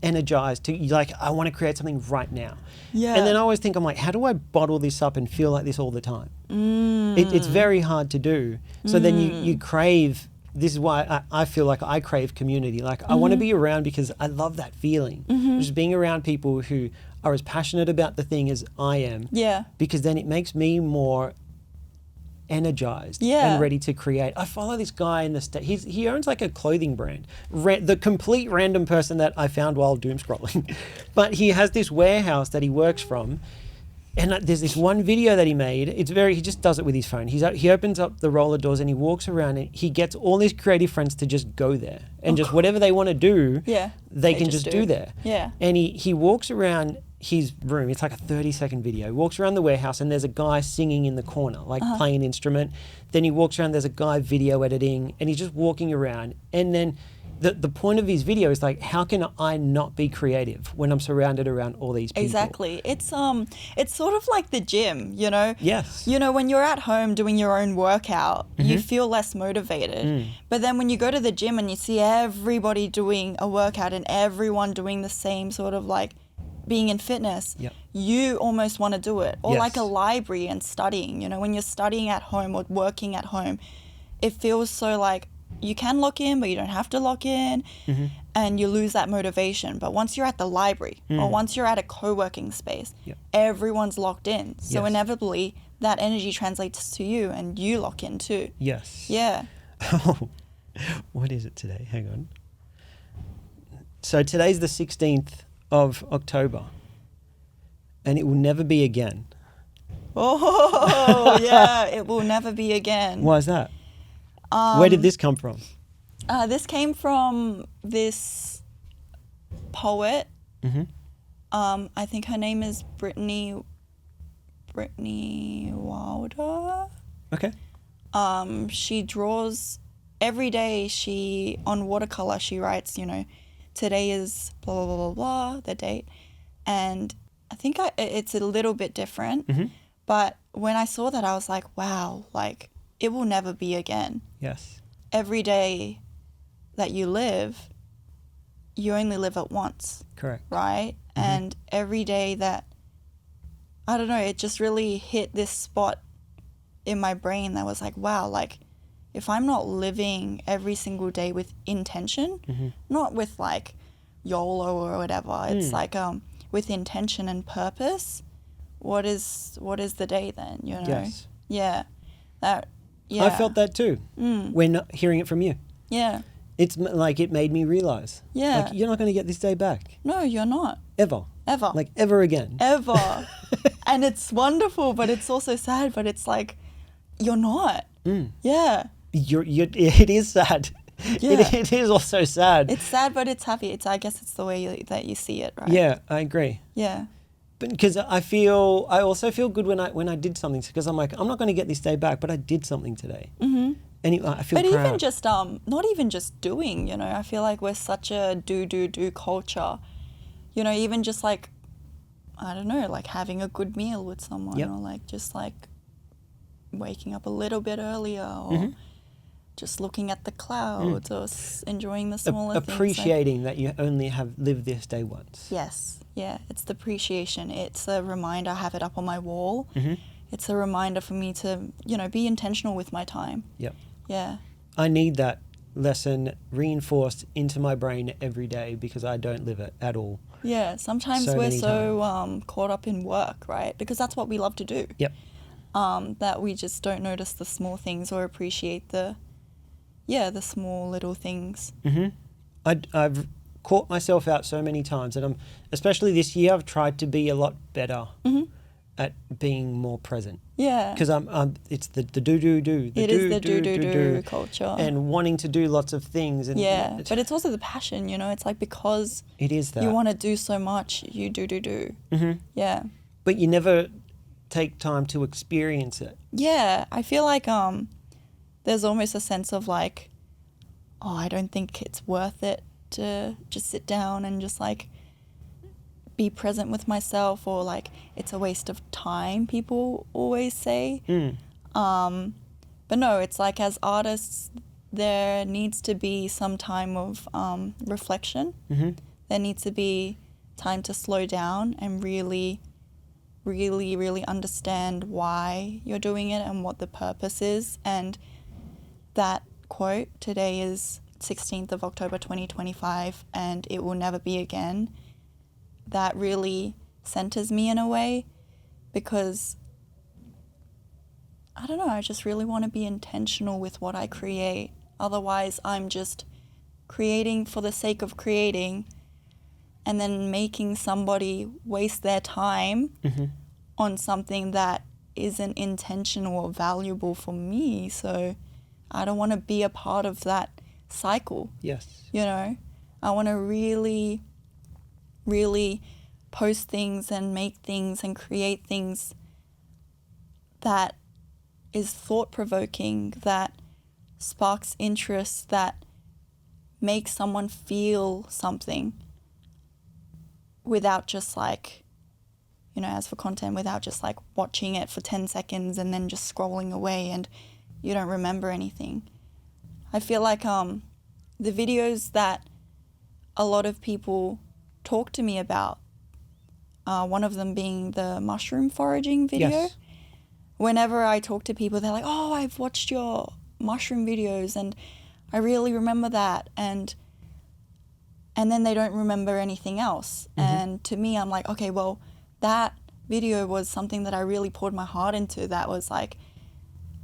energized to like, I want to create something right now. Yeah. And then I always think, I'm like, how do I bottle this up and feel like this all the time? It's very hard to do. So then you crave, this is why I feel like I crave community. Like I want to be around because I love that feeling. Just being around people who are as passionate about the thing as I am. Yeah. Because then it makes me more energized and ready to create. I follow this guy in the he owns like a clothing brand, the complete random person that I found while doom scrolling. But he has this warehouse that he works from, and there's this one video that he made. He just does it with his phone. He opens up the roller doors and he walks around and he gets all his creative friends to just go there and just whatever they want to do, they can just do there. Yeah. And he walks around his room. It's like a 30-second video. He walks around the warehouse and there's a guy singing in the corner, like playing an instrument. Then he walks around, there's a guy video editing, and he's just walking around. And then the point of his video is like, how can I not be creative when I'm surrounded around all these people? Exactly. It's sort of like the gym, you know? Yes. You know, when you're at home doing your own workout, you feel less motivated. But then when you go to the gym and you see everybody doing a workout and everyone doing the same sort of like being in fitness, you almost want to do it. Or like a library and studying, you know, when you're studying at home or working at home, it feels so like you can lock in, but you don't have to lock in, and you lose that motivation. But once you're at the library or once you're at a co-working space, everyone's locked in. So inevitably that energy translates to you and you lock in too. Yes. Yeah. Oh, what is it today? Hang on. So today's the 16th of October, and it will never be again. Oh, yeah, it will never be again. Why is that? Where did this come from? This came from this poet I think her name is Brittany Wilder. Okay. She draws every day. On watercolor, she writes, today is blah, blah, blah, blah, blah, the date. And I think it's a little bit different. Mm-hmm. But when I saw that, I was like, wow, like it will never be again. Yes. Every day that you live, you only live it once. Correct. Right? Mm-hmm. And every day that, I don't know, it just really hit this spot in my brain that was like, wow, like if I'm not living every single day with intention, mm-hmm. not with like YOLO or whatever, it's like with intention and purpose, what is the day then, Yes. Yeah. Yeah. I felt that too when hearing it from you. Yeah. It's like it made me realize. Yeah. Like you're not going to get this day back. No, you're not. Ever. Like ever again. Ever. And it's wonderful, but it's also sad, but it's like, you're not. Yeah. It is sad. Yeah. It is also sad. It's sad, but it's happy. I guess it's the way that you see it, right? Yeah, I agree. Yeah. But because I also feel good when I did something, because I'm like, I'm not going to get this day back, but I did something today. Mm-hmm. And I feel proud. But even just, not even just doing, I feel like we're such a do culture. Even just like, I don't know, like having a good meal with someone, or like just like waking up a little bit earlier, or just looking at the clouds, or enjoying the smaller things. Appreciating that you only have lived this day once. Yes. Yeah. It's the appreciation. It's a reminder. I have it up on my wall. Mm-hmm. It's a reminder for me to, be intentional with my time. Yep. Yeah. I need that lesson reinforced into my brain every day because I don't live it at all. Yeah. Sometimes we're so caught up in work, right? Because that's what we love to do. Yep. That we just don't notice the small things or appreciate the small little things. Mm-hmm. I've caught myself out so many times, and especially this year, I've tried to be a lot better at being more present. Yeah. Because it's the do. It is the do culture. And wanting to do lots of things. And yeah, but it's also the passion, it's like because it is that. You want to do so much, you do. Mm-hmm. Yeah. But you never take time to experience it. Yeah, I feel like there's almost a sense of like, oh, I don't think it's worth it to just sit down and just like be present with myself, or like it's a waste of time, people always say. But no, it's like as artists there needs to be some time of reflection. Mm-hmm. There needs to be time to slow down and really understand why you're doing it and what the purpose is. And that quote, today is 16th of October 2025 and it will never be again, that really centers me in a way, because I don't know, I just really want to be intentional with what I create. Otherwise, I'm just creating for the sake of creating and then making somebody waste their time on something that isn't intentional or valuable for me. So I don't want to be a part of that cycle. Yes. I want to really post things and make things and create things that is thought-provoking, that sparks interest, that makes someone feel something, without just like, as for content, without just like watching it for 10 seconds and then just scrolling away and you don't remember anything. I feel like the videos that a lot of people talk to me about, one of them being the mushroom foraging video. Yes. Whenever I talk to people, they're like, oh, I've watched your mushroom videos and I really remember that. And then they don't remember anything else. Mm-hmm. And to me, I'm like, okay, well, that video was something that I really poured my heart into, that was like,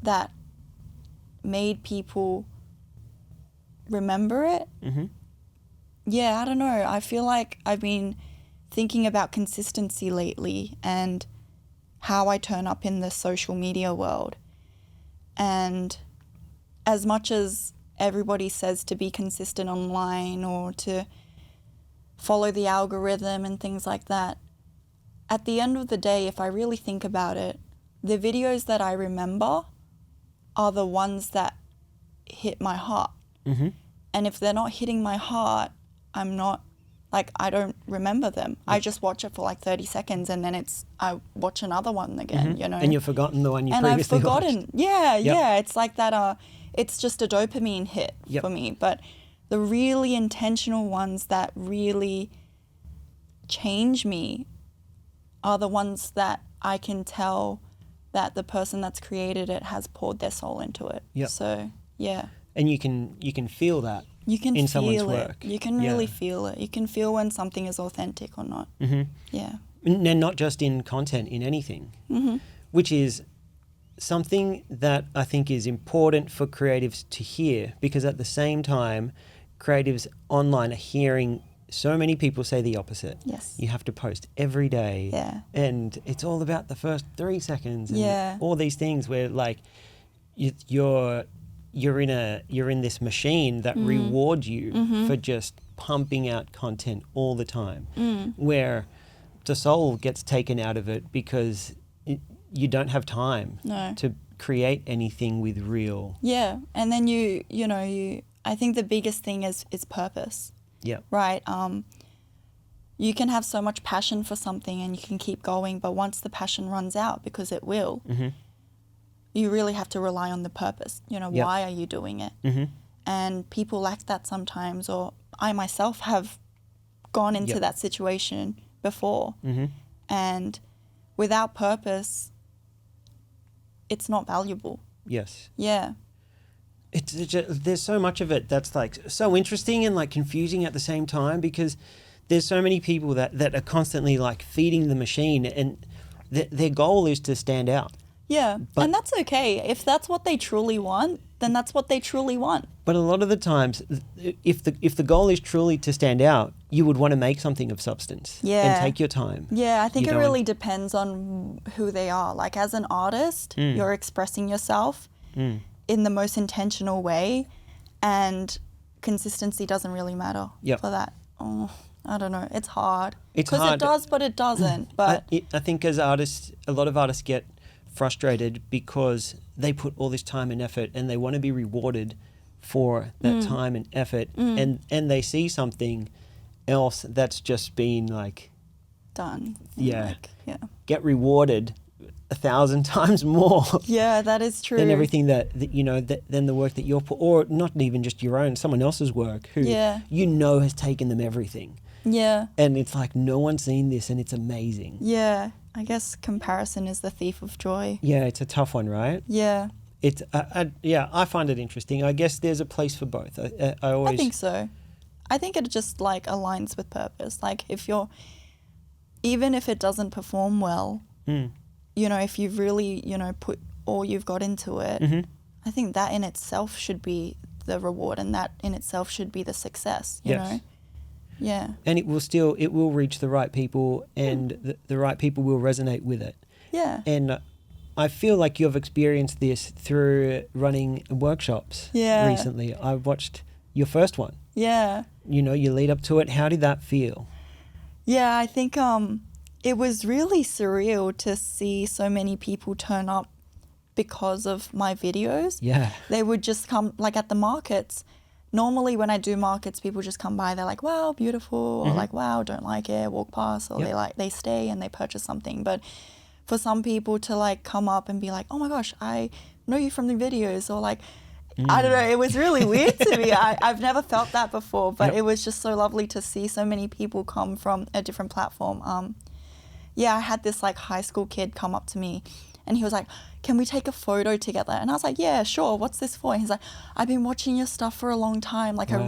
that made people remember it. Mm-hmm. Yeah, I don't know. I feel like I've been thinking about consistency lately and how I turn up in the social media world. And as much as everybody says to be consistent online or to follow the algorithm and things like that. At the end of the day, if I really think about it, the videos that I remember are the ones that hit my heart. Mm-hmm. And if they're not hitting my heart, I'm not, like, I don't remember them. I just watch it for like 30 seconds and then I watch another one again, you know. And you've forgotten the one you and previously I've forgotten. watched. Yeah. It's like that, it's just a dopamine hit for me. But the really intentional ones that really change me are the ones that I can tell that the person that's created it has poured their soul into it. Yep. So, yeah. And you can feel that You can in feel someone's it. work. You can really feel it. You can feel when something is authentic or not. Mm-hmm. Yeah. And not just in content, in anything, which is something that I think is important for creatives to hear, because at the same time, creatives online are hearing so many people say the opposite. Yes. You have to post every day. Yeah. And it's all about the first 3 seconds and all these things where like you're in this machine that rewards you for just pumping out content all the time, where the soul gets taken out of it because you don't have time to create anything with real. Yeah. And then I think the biggest thing is purpose. Yeah. Right. You can have so much passion for something and you can keep going, but once the passion runs out, because it will, you really have to rely on the purpose. Why are you doing it? And people lack that sometimes, or I myself have gone into that situation before. And without purpose, it's not valuable. Yes. Yeah. It's just, there's so much of it that's like so interesting and like confusing at the same time, because there's so many people that are constantly like feeding the machine, and their goal is to stand out. Yeah, and that's okay. If that's what they truly want, then that's what they truly want. But a lot of the times, if the goal is truly to stand out, you would want to make something of substance and take your time. Yeah, I think it really depends on who they are. Like as an artist, you're expressing yourself in the most intentional way, and consistency doesn't really matter for that. Oh, I don't know. It's hard. Because it does, but it doesn't. But I think as artists, a lot of artists get frustrated because they put all this time and effort and they want to be rewarded for that time and effort, and they see something else that's just been like done. Get rewarded 1,000 times more. Yeah, that is true. Than everything that than the work that you're put, or not even just your own, someone else's work who has taken them everything. Yeah. And it's like no one's seen this, and it's amazing. Yeah. I guess comparison is the thief of joy. Yeah, it's a tough one, right? Yeah. It's I find it interesting. I guess there's a place for both. I think so. I think it just like aligns with purpose. Like even if it doesn't perform well, if you've really, put all you've got into it, I think that in itself should be the reward, and that in itself should be the success, you know? Yeah. And it will reach the right people, and the right people will resonate with it. Yeah. And I feel like you've experienced this through running workshops recently. I watched your first one. Yeah. You lead up to it. How did that feel? Yeah, I think it was really surreal to see so many people turn up because of my videos. Yeah. They would just come, like at the markets. Normally when I do markets, people just come by, they're like, wow, beautiful, or like, wow, don't like it, walk past, or they stay and they purchase something. But for some people to like come up and be like, oh my gosh, I know you from the videos, or like, I don't know, it was really weird to me. I've never felt that before, but it was just so lovely to see so many people come from a different platform. I had this like high school kid come up to me, and he was like, can we take a photo together? And I was like, yeah, sure. What's this for? And he's like, I've been watching your stuff for a long time. Like, wow.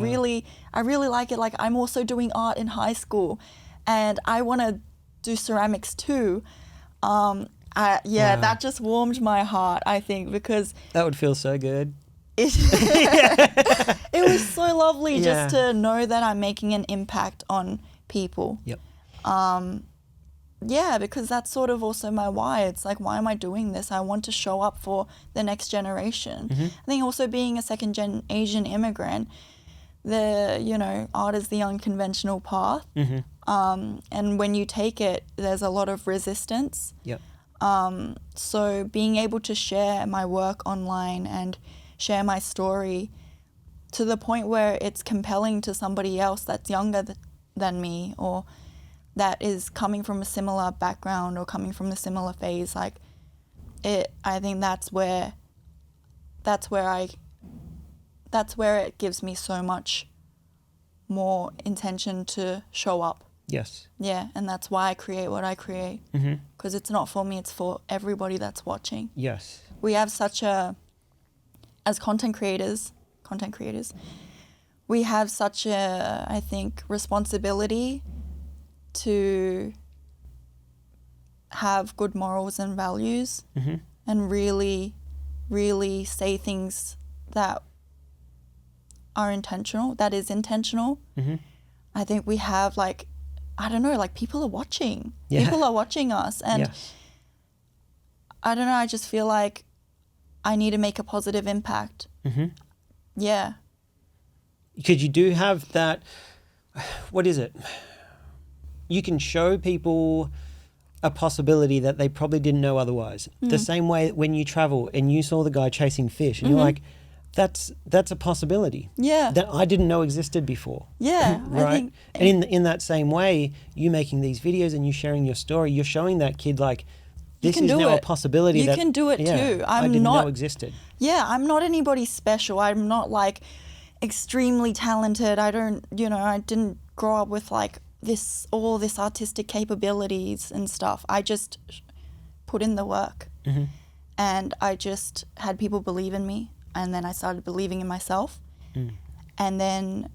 I really like it. Like, I'm also doing art in high school, and I want to do ceramics too. Wow. That just warmed my heart, I think, because... That would feel so good. It was so lovely just to know that I'm making an impact on people. Yep. Because that's sort of also my why. It's like, why am I doing this? I want to show up for the next generation. I think also being a second-gen Asian immigrant, art is the unconventional path. And when you take it, there's a lot of resistance. Yep. So being able to share my work online and share my story to the point where it's compelling to somebody else that's younger than me, or that is coming from a similar background or coming from a similar phase, I think that's where it gives me so much more intention to show up. Yes. Yeah, and that's why I create what I create. Because it's not for me, it's for everybody that's watching. Yes. We have as content creators, we have such a, I think, responsibility to have good morals and values and really, really say things that are intentional, that is intentional. I think we have people are watching. Yeah. People are watching us. And yes. I don't know, I just feel like I need to make a positive impact. Yeah. Because you do have that, what is it? You can show people a possibility that they probably didn't know otherwise. The same way when you travel and you saw the guy chasing fish and you're like, that's a possibility. Yeah. That I didn't know existed before. Yeah. Right? I think, and in that same way, you making these videos and you sharing your story, you're showing that kid this is now a possibility you can do it too. I didn't know existed. Yeah, I'm not anybody special. I'm not extremely talented. I didn't grow up with all this artistic capabilities and stuff. I just put in the work. And I just had people believe in me, and then I started believing in myself. And then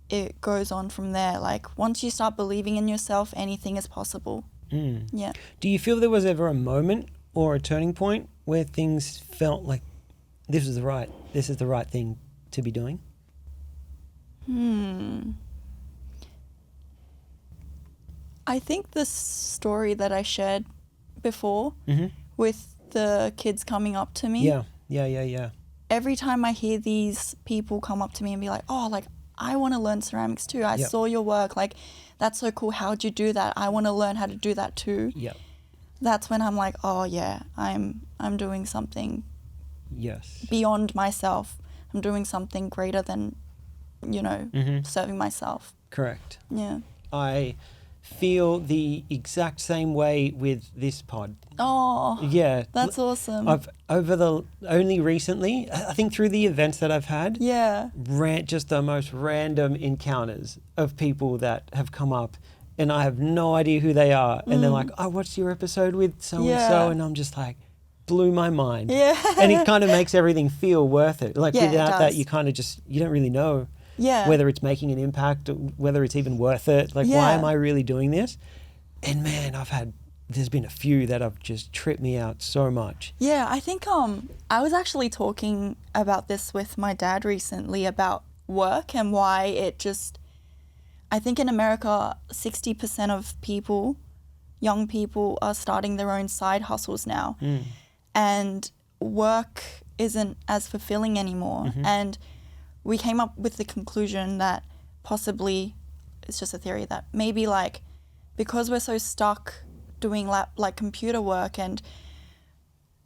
it goes on from there. Once you start believing in yourself, anything is possible. Yeah. Do you feel there was ever a moment or a turning point where things felt like this is the right thing to be doing? I think the story that I shared before with the kids coming up to me. Yeah. Every time I hear these people come up to me and be like, I want to learn ceramics too. I saw your work. That's so cool. How'd you do that? I want to learn how to do that too. Yep. That's when I'm like, oh yeah, I'm doing something beyond myself. I'm doing something greater than, serving myself. Correct. Yeah. I feel the exact same way with this pod. Oh, yeah, that's awesome. I've only recently, I think through the events that I've had, just the most random encounters of people that have come up, and I have no idea who they are, and they're like, "I watched your episode with so and so," and I'm just like, blew my mind. Yeah, and it kind of makes everything feel worth it. Without that, you kind of you don't really know. Yeah. Whether it's making an impact, whether it's even worth it. Why am I really doing this? And man, there's been a few that have just tripped me out so much. Yeah, I think I was actually talking about this with my dad recently about work and why I think in America, 60% of young people are starting their own side hustles now. And work isn't as fulfilling anymore. And we came up with the conclusion that possibly, it's just a theory, that maybe because we're so stuck doing computer work and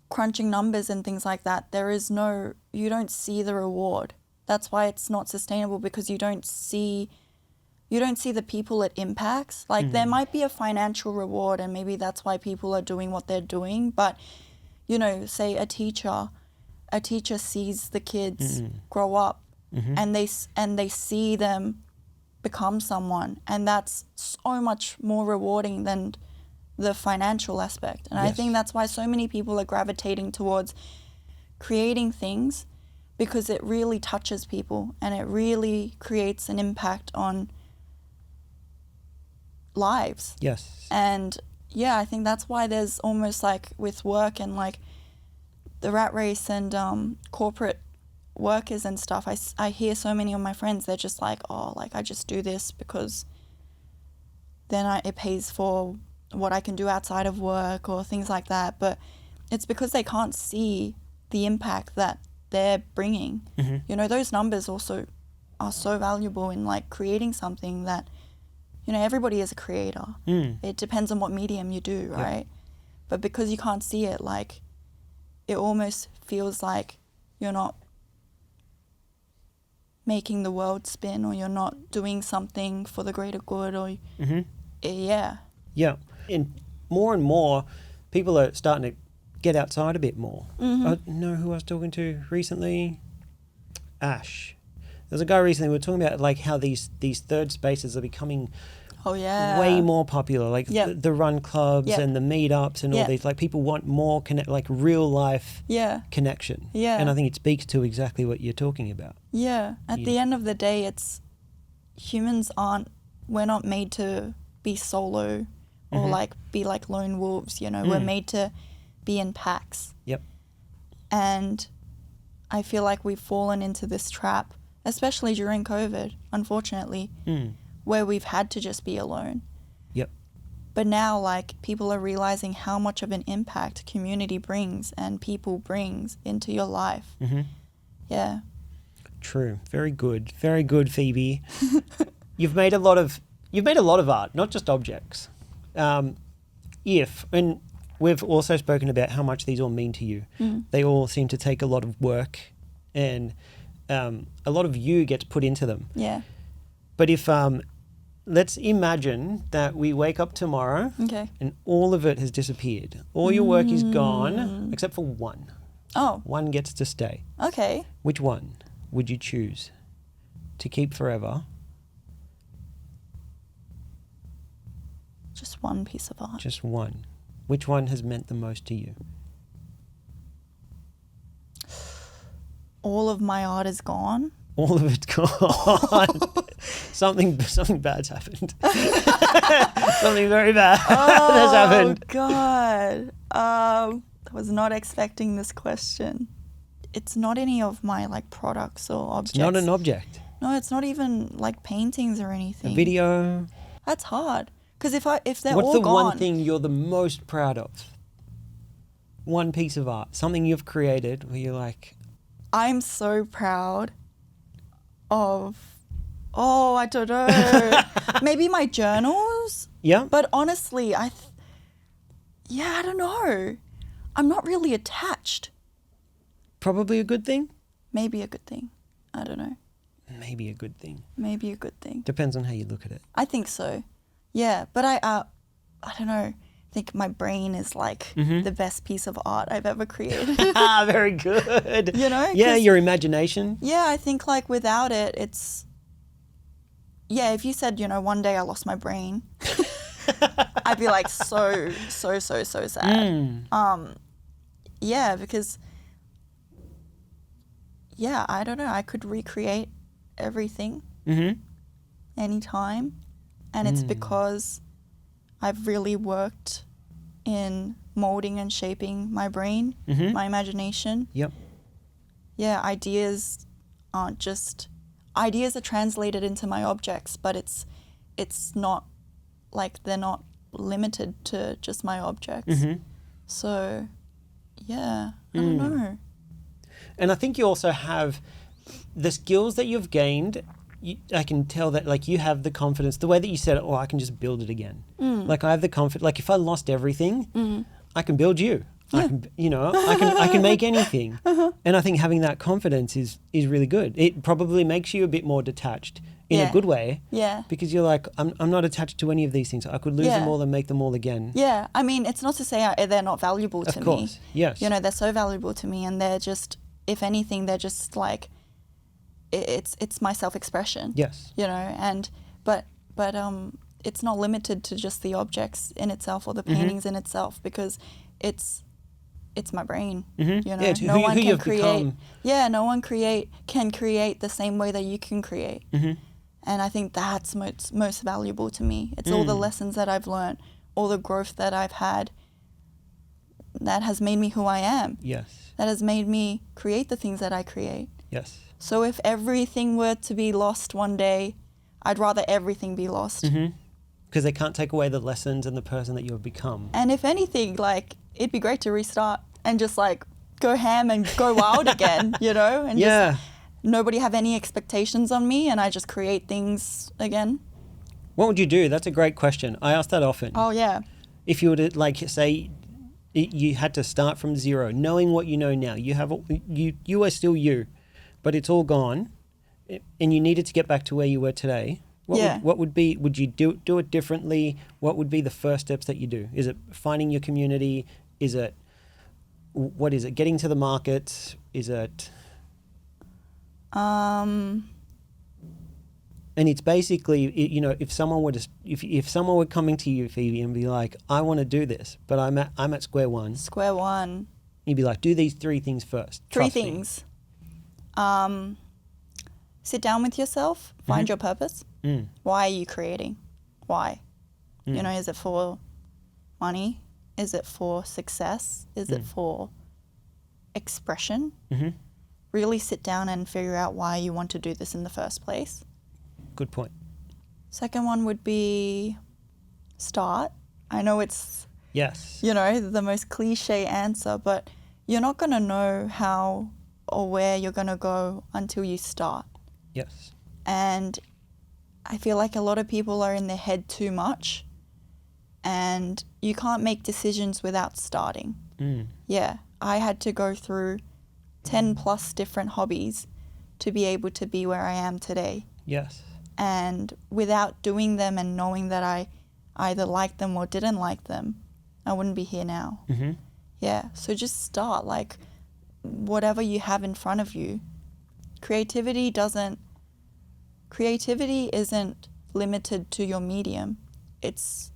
crunching numbers and things like that, you don't see the reward. That's why it's not sustainable, because you don't see the people it impacts. There might be a financial reward, and maybe that's why people are doing what they're doing, but say a teacher sees the kids grow up, and they see them become someone, and that's so much more rewarding than the financial aspect. And I think that's why so many people are gravitating towards creating things, because it really touches people and it really creates an impact on lives. Yes. And yeah, I think that's why there's almost with work and the rat race and corporate workers and stuff, I hear so many of my friends, they're just I just do this because then it pays for what I can do outside of work or things like that. But it's because they can't see the impact that they're bringing. Those numbers also are so valuable in like creating something that, you know, everybody is a creator. It depends on what medium you do, right? But because you can't see it, like, it almost feels like you're not making the world spin, or you're not doing something for the greater good, or yeah. And more people are starting to get outside a bit more. I know who I was talking to recently? Ash. There's a guy recently, we were talking about like how these third spaces are becoming way more popular, like the run clubs and the meetups and all these, like people want more like real life connection. And I think it speaks to exactly what you're talking about. At the end of the day, it's we're not made to be solo or like be like lone wolves, you know. We're made to be in packs. And I feel like we've fallen into this trap, especially during COVID, unfortunately, where we've had to just be alone. But now, like, people are realizing how much of an impact community brings and people brings into your life. True. Very good, Phoebe. You've made a lot of art, not just objects. And we've also spoken about how much these all mean to you. They all seem to take a lot of work, and a lot of you gets put into them. But if let's imagine that we wake up tomorrow and all of it has disappeared. All your work is gone except for one. One gets to stay. Which one would you choose to keep forever? Just one piece of art. Just one. Which one has meant the most to you? All of my art is gone. All of it's gone. Something bad's happened. Something very bad has happened. Oh God. I was not expecting this question. It's not any of my like products or objects. It's not an object. No, it's not even like paintings or anything. A video. That's hard. Because if they're What's all the gone, one thing you're the most proud of? One piece of art, something you've created where you're like, I'm so proud of, I don't know, maybe my journals. But honestly, I don't know. I'm not really attached. Probably a good thing? Maybe a good thing. I don't know. Maybe a good thing. Maybe a good thing. Depends on how you look at it. I think so. Yeah, but I don't know. I think my brain is like the best piece of art I've ever created. Very good. You know? Yeah, your imagination. Yeah, I think like without it, it's... Yeah, if you said, you know, one day I lost my brain, I'd be like so sad. Yeah, because... Yeah, I don't know. I could recreate everything anytime. And it's because I've really worked in molding and shaping my brain, my imagination. Yeah, ideas aren't just... Ideas are translated into my objects, but it's not like they're not limited to just my objects. So, yeah, I don't know. And I think you also have the skills that you've gained. I can tell that, like, you have the confidence, the way that you said it, I can just build it again. Like, I have the confidence, like, if I lost everything, I can build you. I can, you know, I can make anything. And I think having that confidence is really good. It probably makes you a bit more detached in a good way. Because you're like, I'm not attached to any of these things. I could lose them all and make them all again. Yeah, I mean, it's not to say they're not valuable to me. Of course, yes. You know, they're so valuable to me, and they're just, if anything, they're just like, it's my self-expression. Yes. You know, and but it's not limited to just the objects in itself or the paintings in itself, because it's my brain. You know, no one can create. Become. Yeah, no one can create the same way that you can create. And I think that's most valuable to me. It's all the lessons that I've learned, all the growth that I've had, that has made me who I am. Yes. That has made me create the things that I create. Yes. So if everything were to be lost one day, I'd rather everything be lost. Because they can't take away the lessons and the person that you've become. And if anything, like, it'd be great to restart and just like go ham and go wild again, you know, and just nobody have any expectations on me and I just create things again. What would you do? That's a great question. I ask that often. Oh, yeah. If you were to, like, say you had to start from zero, knowing what you know now, you are still you, but it's all gone, and you needed to get back to where you were today. Would you do it differently? What would be the first steps that you do? Is it finding your community? What is it? Getting to the market? Is it? And it's basically, if someone were coming to you, Phoebe, and be like, I want to do this, but I'm at square one. Square one. You'd be like, do these 3 things first. Three things. Sit down with yourself, find your purpose. Why are you creating? Why? Is it for money? Is it for success? Is it for expression? Really sit down and figure out why you want to do this in the first place. Good point. Second one would be start. I know it's, yes, the most cliche answer, but you're not going to know how or where you're going to go until you start. Yes. And I feel like a lot of people are in their head too much and you can't make decisions without starting. Yeah, I had to go through 10 plus different hobbies to be able to be where I am today. Yes. And without doing them and knowing that I either liked them or didn't like them, I wouldn't be here now. Yeah, so just start, like, whatever you have in front of you. Creativity isn't limited to your medium. It's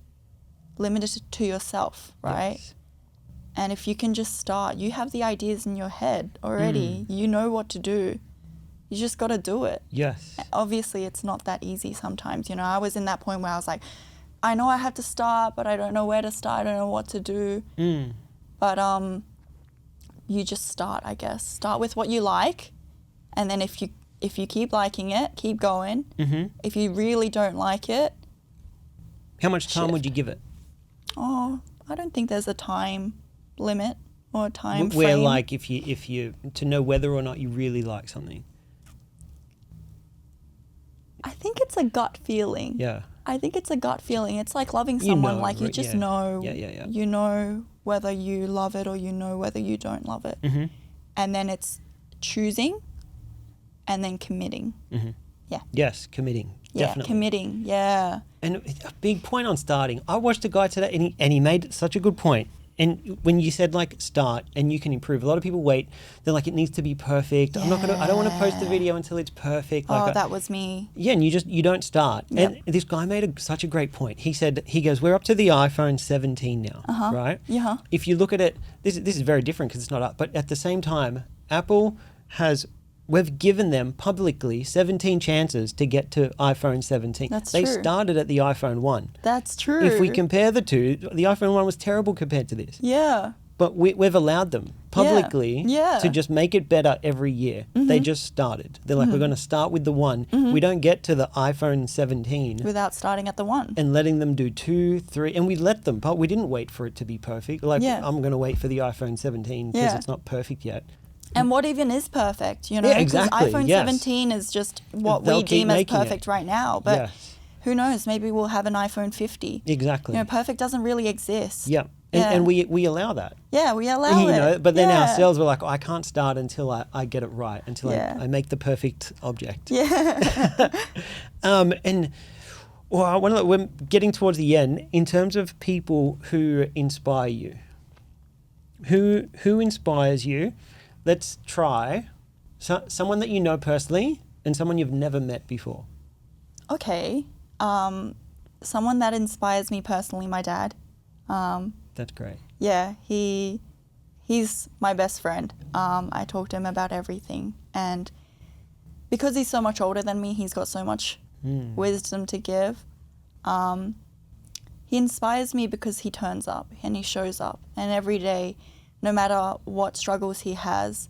limited to yourself, right? Yes. And if you can just start, you have the ideas in your head already. You know what to do. You just got to do it. Yes. Obviously, it's not that easy sometimes. I was in that point where I was like, I know I have to start, but I don't know where to start. I don't know what to do. But you just start, I guess. Start with what you like. And then if you keep liking it, keep going. If you really don't like it, how much time shift. would you give it? Oh, I don't think there's a time limit or a time Where, frame. like, if you to know whether or not you really like something. I think it's a gut feeling. Yeah. I think it's a gut feeling. It's like loving someone. Like, you just know. Yeah. You know whether you love it or you know whether you don't love it. And then it's choosing and then committing. Yeah. Yes, committing. Yeah, Definitely. committing. Yeah. And a big point on starting. I watched a guy today and he made such a good point. And when you said, like, start and you can improve, a lot of people wait. They're like, it needs to be perfect. I don't want to post the video until it's perfect. Like, that was me. Yeah, and you don't start. Yep. And this guy made such a great point. He goes, we're up to the iPhone 17 now, right? Yeah. If you look at it, this is very different because it's not up. But at the same time, Apple we've given them publicly 17 chances to get to iPhone 17. That's They true. started at the iPhone 1. That's true. If we compare the two, the iPhone 1 was terrible compared to this. Yeah. But we've allowed them publicly Yeah. to just make it better every year. They just started. They're like, we're going to start with the 1. We don't get to the iPhone 17 Without starting at the 1. and letting them do 2, 3. And we let them, but we didn't wait for it to be perfect. Like, I'm going to wait for the iPhone 17 because it's not perfect yet. And what even is perfect, Yeah, Because exactly, iPhone yes. 17 is just what They'll we keep deem as making it. perfect right now. But Yes. who knows? Maybe we'll have an iPhone 50. Exactly. Perfect doesn't really exist. Yeah. And we allow that. Yeah, we allow it. But then Yeah. ourselves, we're like, I can't start until I get it right, until Yeah. I make the perfect object. Yeah. We're getting towards the end. In terms of people who inspire you, who inspires you? Let's try someone that you know personally and someone you've never met before. Okay. Someone that inspires me personally, my dad. That's great. Yeah, he's my best friend. I talk to him about everything. And because he's so much older than me, he's got so much wisdom to give. He inspires me because he turns up and he shows up. And every day, no matter what struggles he has,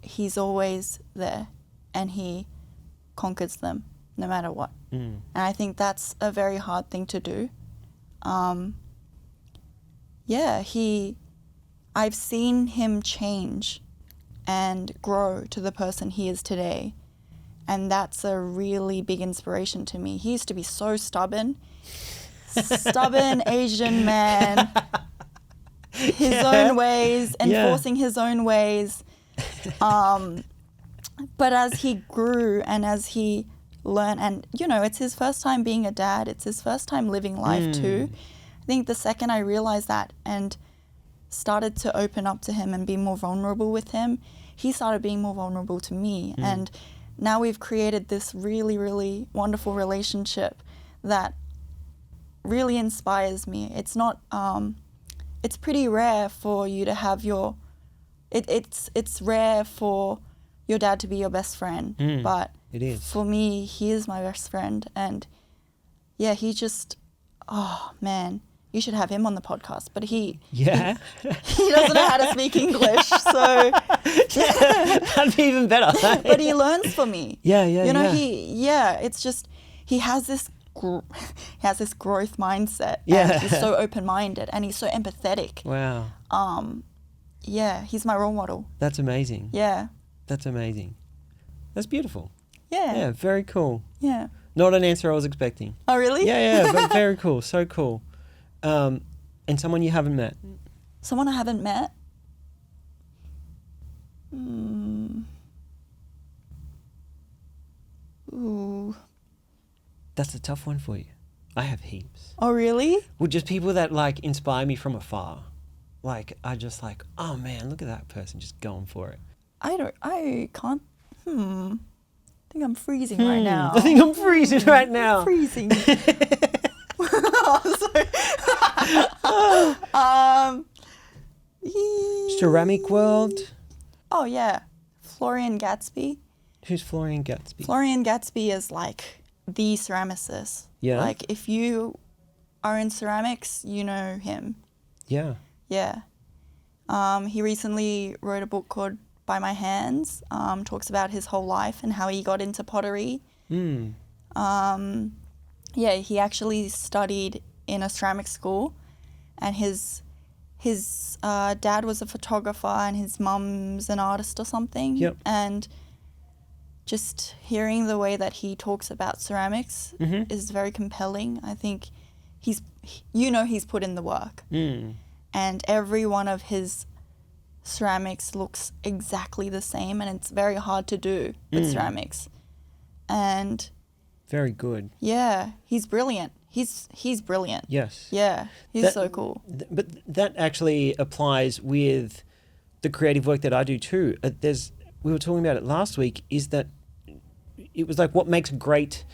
he's always there and he conquers them no matter what. And I think that's a very hard thing to do. I've seen him change and grow to the person he is today. And that's a really big inspiration to me. He used to be so stubborn Asian man, his own ways, enforcing his own ways. But as he grew and as he learned, and you know, it's his first time being a dad, it's his first time living life too. I think the second I realized that and started to open up to him and be more vulnerable with him, he started being more vulnerable to me. And now we've created this really, really wonderful relationship that really inspires me. It's not, it's pretty rare for you to have your, it's rare for your dad to be your best friend, but it is. For me, he is my best friend. And yeah, he just, oh man, you should have him on the podcast, but he doesn't know how to speak English, so that'd be even better. But he learns for me. You know, it's just he has this growth mindset. And he's so open-minded and he's so empathetic. Wow. He's my role model. That's amazing. Yeah. That's amazing. That's beautiful. Yeah. Yeah, very cool. Yeah. Not an answer I was expecting. Oh, really? Yeah, but very cool. So cool. And someone you haven't met? Someone I haven't met? Ooh. That's a tough one for you. I have heaps. Oh, really? Well, just people that like inspire me from afar. Like, I just like, oh man, look at that person just going for it. I can't, I think I'm freezing right now. I think I'm freezing right now. Freezing. Ceramic world. Oh yeah, Florian Gatsby. Who's Florian Gatsby? Florian Gatsby is like the ceramicist. Yeah. Like if you are in ceramics, you know him. Yeah. Yeah. He recently wrote a book called By My Hands. Talks about his whole life and how he got into pottery. He actually studied in a ceramic school, and his dad was a photographer and his mum's an artist or something. Yep. And just hearing the way that he talks about ceramics is very compelling. I think he's put in the work. And every one of his ceramics looks exactly the same, and it's very hard to do with ceramics. And very good. Yeah, he's brilliant. He's brilliant. Yes. Yeah, he's so cool. But that actually applies with the creative work that I do too. We were talking about it last week, is that it was like what makes a great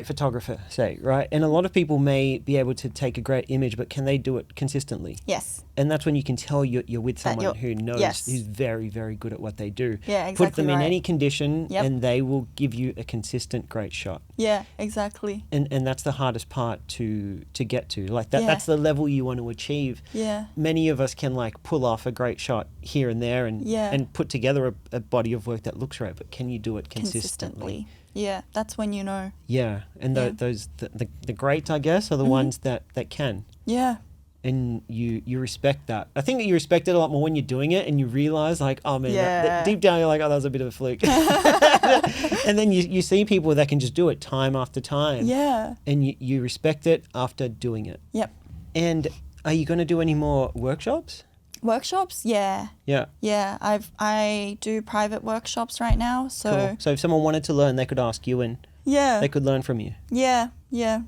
photographer, say, right? And a lot of people may be able to take a great image, but can they do it consistently? Yes. And that's when you can tell you're with someone who knows, who's very, very good at what they do. Yeah, exactly. Put them in any condition and they will give you a consistent, great shot. Yeah, exactly. And that's the hardest part to get to. Like that's the level you want to achieve. Yeah. Many of us can like pull off a great shot here and there and put together a body of work that looks right, but can you do it consistently? Yeah, that's when you know. Yeah, and those the greats, I guess, are the ones that can. Yeah. And you respect that. I think that you respect it a lot more when you're doing it and you realize like, oh man, that deep down you're like, oh, that was a bit of a fluke. And then you see people that can just do it time after time. Yeah. And you respect it after doing it. Yep. And are you going to do any more workshops? Workshops, yeah. Yeah. Yeah, I do private workshops right now, so... Cool. So if someone wanted to learn, they could ask you and they could learn from you? Yeah,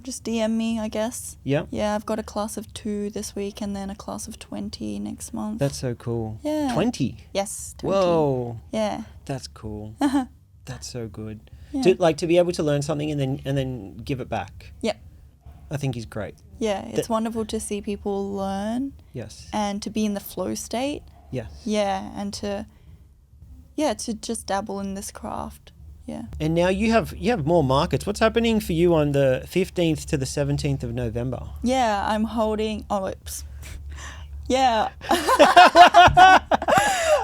just DM me, I guess. Yeah? Yeah, I've got a class of 2 this week and then a class of 20 next month. That's so cool. Yeah. 20? Yes, 20. Whoa. Yeah. That's cool. That's so good. Yeah. To be able to learn something and then give it back. Yep. I think he's great. Yeah, it's wonderful to see people learn. Yes. And to be in the flow state. Yes. Yeah, and to just dabble in this craft. Yeah. And now you have more markets. What's happening for you on the 15th to the 17th of November? Yeah, I'm holding... Oh, oops. Yeah.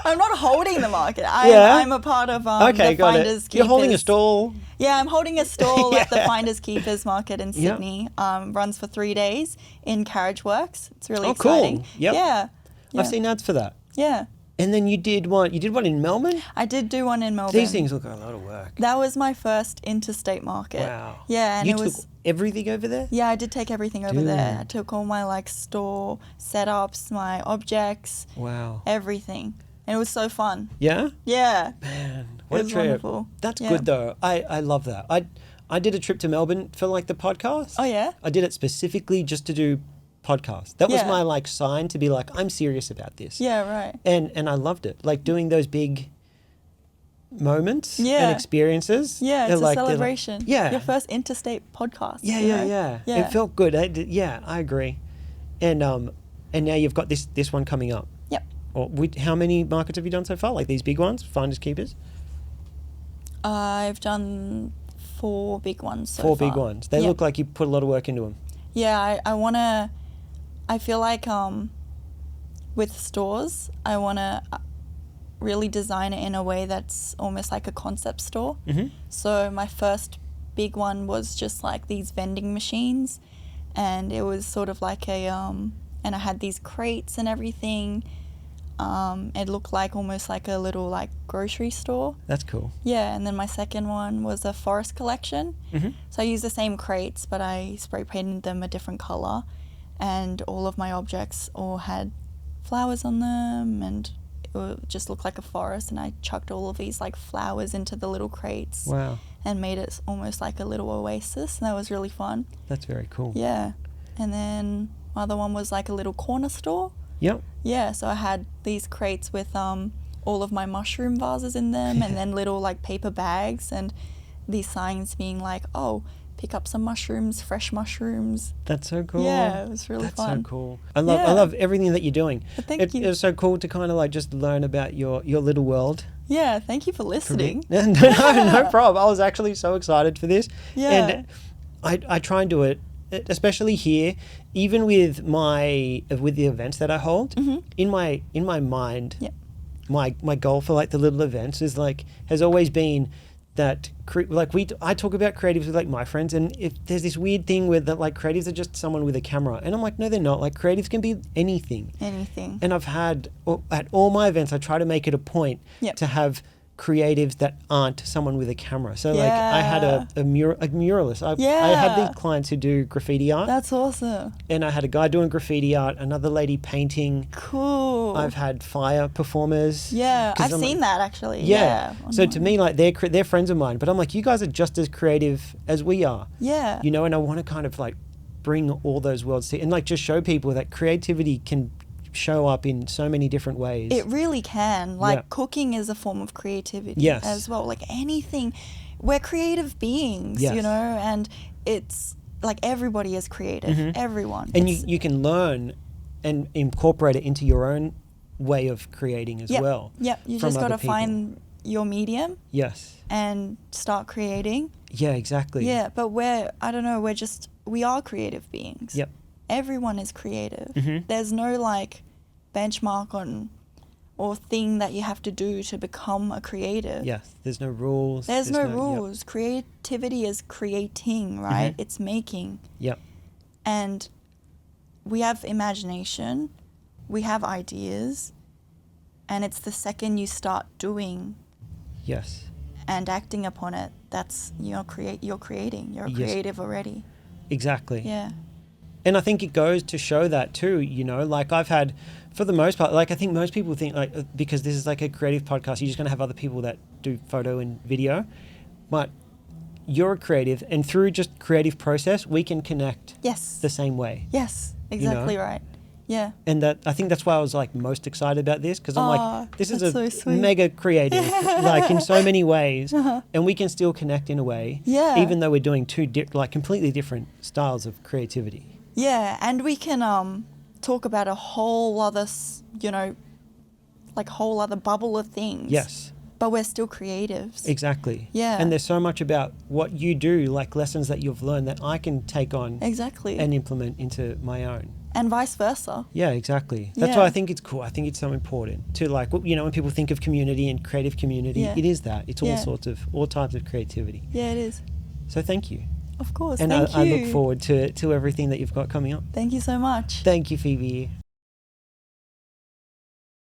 I'm not holding the market. I'm a part of the Finders Keepers. You're holding a stall. Yeah, I'm holding a stall at the Finders Keepers Market in Sydney. Runs for 3 days in Carriage Works. It's really exciting. Cool. Yep. Yeah. I've seen ads for that. Yeah. And then you did one in Melbourne? I did do one in Melbourne. These things look like a lot of work. That was my first interstate market. Wow. Yeah, and you it took was everything over there? Yeah, I did take everything over there. I took all my like store setups, my objects, Wow. everything. And it was so fun. Yeah? Yeah. Man, what It a was trip. wonderful. That's Yeah. good though. I love that. I did a trip to Melbourne for like the podcast. Oh yeah? I did it specifically just to do podcasts. That was Yeah. my like sign to be like, I'm serious about this. Yeah, right. And I loved it. Like doing those big moments Yeah. and experiences. Yeah, They're it's like- a they're like- celebration. yeah. Your first interstate podcast. Yeah, you yeah, know? yeah, Yeah. It felt good. I agree. And now you've got this one coming up. Yep. How many markets have you done so far? Like these big ones, finders keepers? I've done 4 big ones so Four far. big ones. They Yep. look like you put a lot of work into them. Yeah, I feel like with stores, I want to really design it in a way that's almost like a concept store. Mm-hmm. So my first big one was just like these vending machines, and it was sort of like and I had these crates and everything. It looked like almost like a little like grocery store. That's cool. Yeah, and then my second one was a forest collection. Mm-hmm. So I used the same crates, but I spray painted them a different color, and all of my objects all had flowers on them, and it just looked like a forest. And I chucked all of these like flowers into the little crates Wow. and made it almost like a little oasis, and that was really fun. That's very cool. Yeah, and then my other one was like a little corner store. Yep. Yeah, so I had these crates with all of my mushroom vases in them, and then little like paper bags, and these signs being like, oh, pick up some mushrooms, fresh mushrooms. That's so cool. Yeah, it was really That's fun. so cool. I love Yeah. everything that you're doing. Thank you. It was so cool to kind of like just learn about your little world. Yeah, thank you for listening. No problem. I was actually so excited for this. Yeah. And I try and do it, especially here, even with the events that I hold. Mm-hmm. In my mind, Yeah. my goal for like the little events is like has always been that I talk about creatives with like my friends, and if there's this weird thing with that, like creatives are just someone with a camera, and I'm like, no, they're not. Like creatives can be anything. Anything. And I've had at all my events, I try to make it a point Yep. to have creatives that aren't someone with a camera. So like I had a muralist. I had these clients who do graffiti art, That's awesome. and I had a guy doing graffiti art, another lady painting. Cool. I've had fire performers. Yeah, 'Cause I've I'm seen that actually. Yeah. Yeah. So to me, like they're friends of mine, but I'm like, you guys are just as creative as we are. Yeah. You know, and I want to kind of like bring all those worlds to, and like just show people that creativity can show up in so many different ways. It really can. Like Yeah. cooking is a form of creativity Yes. as well. Like anything. We're creative beings, Yes. you know, and it's like everybody is creative. Mhm. Everyone. And It's- you can learn and incorporate it into your own way of creating as Yep. well. Yep. You from just got to other people. find your medium Yes. and start creating. Yeah, exactly. Yeah, but we are creative beings. Yep. Everyone is creative. Mhm. There's no like benchmark or thing that you have to do to become a creative. Yes. There's no rules. There's no yep. rules. Creativity is creating, right? Mhm. It's making. Yep. And we have imagination, we have ideas, and it's the second you start doing Yes. and acting upon it, that's you're creating. You're Yes. creative already. Exactly. Yeah. And I think it goes to show that too, you know, like I've had, for the most part, like I think most people think like, because this is like a creative podcast, you're just going to have other people that do photo and video, but you're a creative, and through just creative process, we can connect Yes. the same way. Yes. Exactly right. Yeah. And that, I think that's why I was like most excited about this, because I'm Aw, like, this is that's a so sweet. mega creative, like in so many ways, Uh-huh. and we can still connect in a way, Yeah. even though we're doing two like completely different styles of creativity. Yeah, and we can talk about a whole other, whole other bubble of things. Yes. But we're still creatives. Exactly. Yeah. And there's so much about what you do, like lessons that you've learned that I can take on Exactly. and implement into my own. And vice versa. Yeah, exactly. That's Yeah. why I think it's cool. I think it's so important to like, you know, when people think of community and creative community, Yeah. it is that. It's Yeah. all types of creativity. Yeah, it is. So thank you. Of course. And Thank I you. look forward to everything that you've got coming up. Thank you so much. Thank you, Phoebe.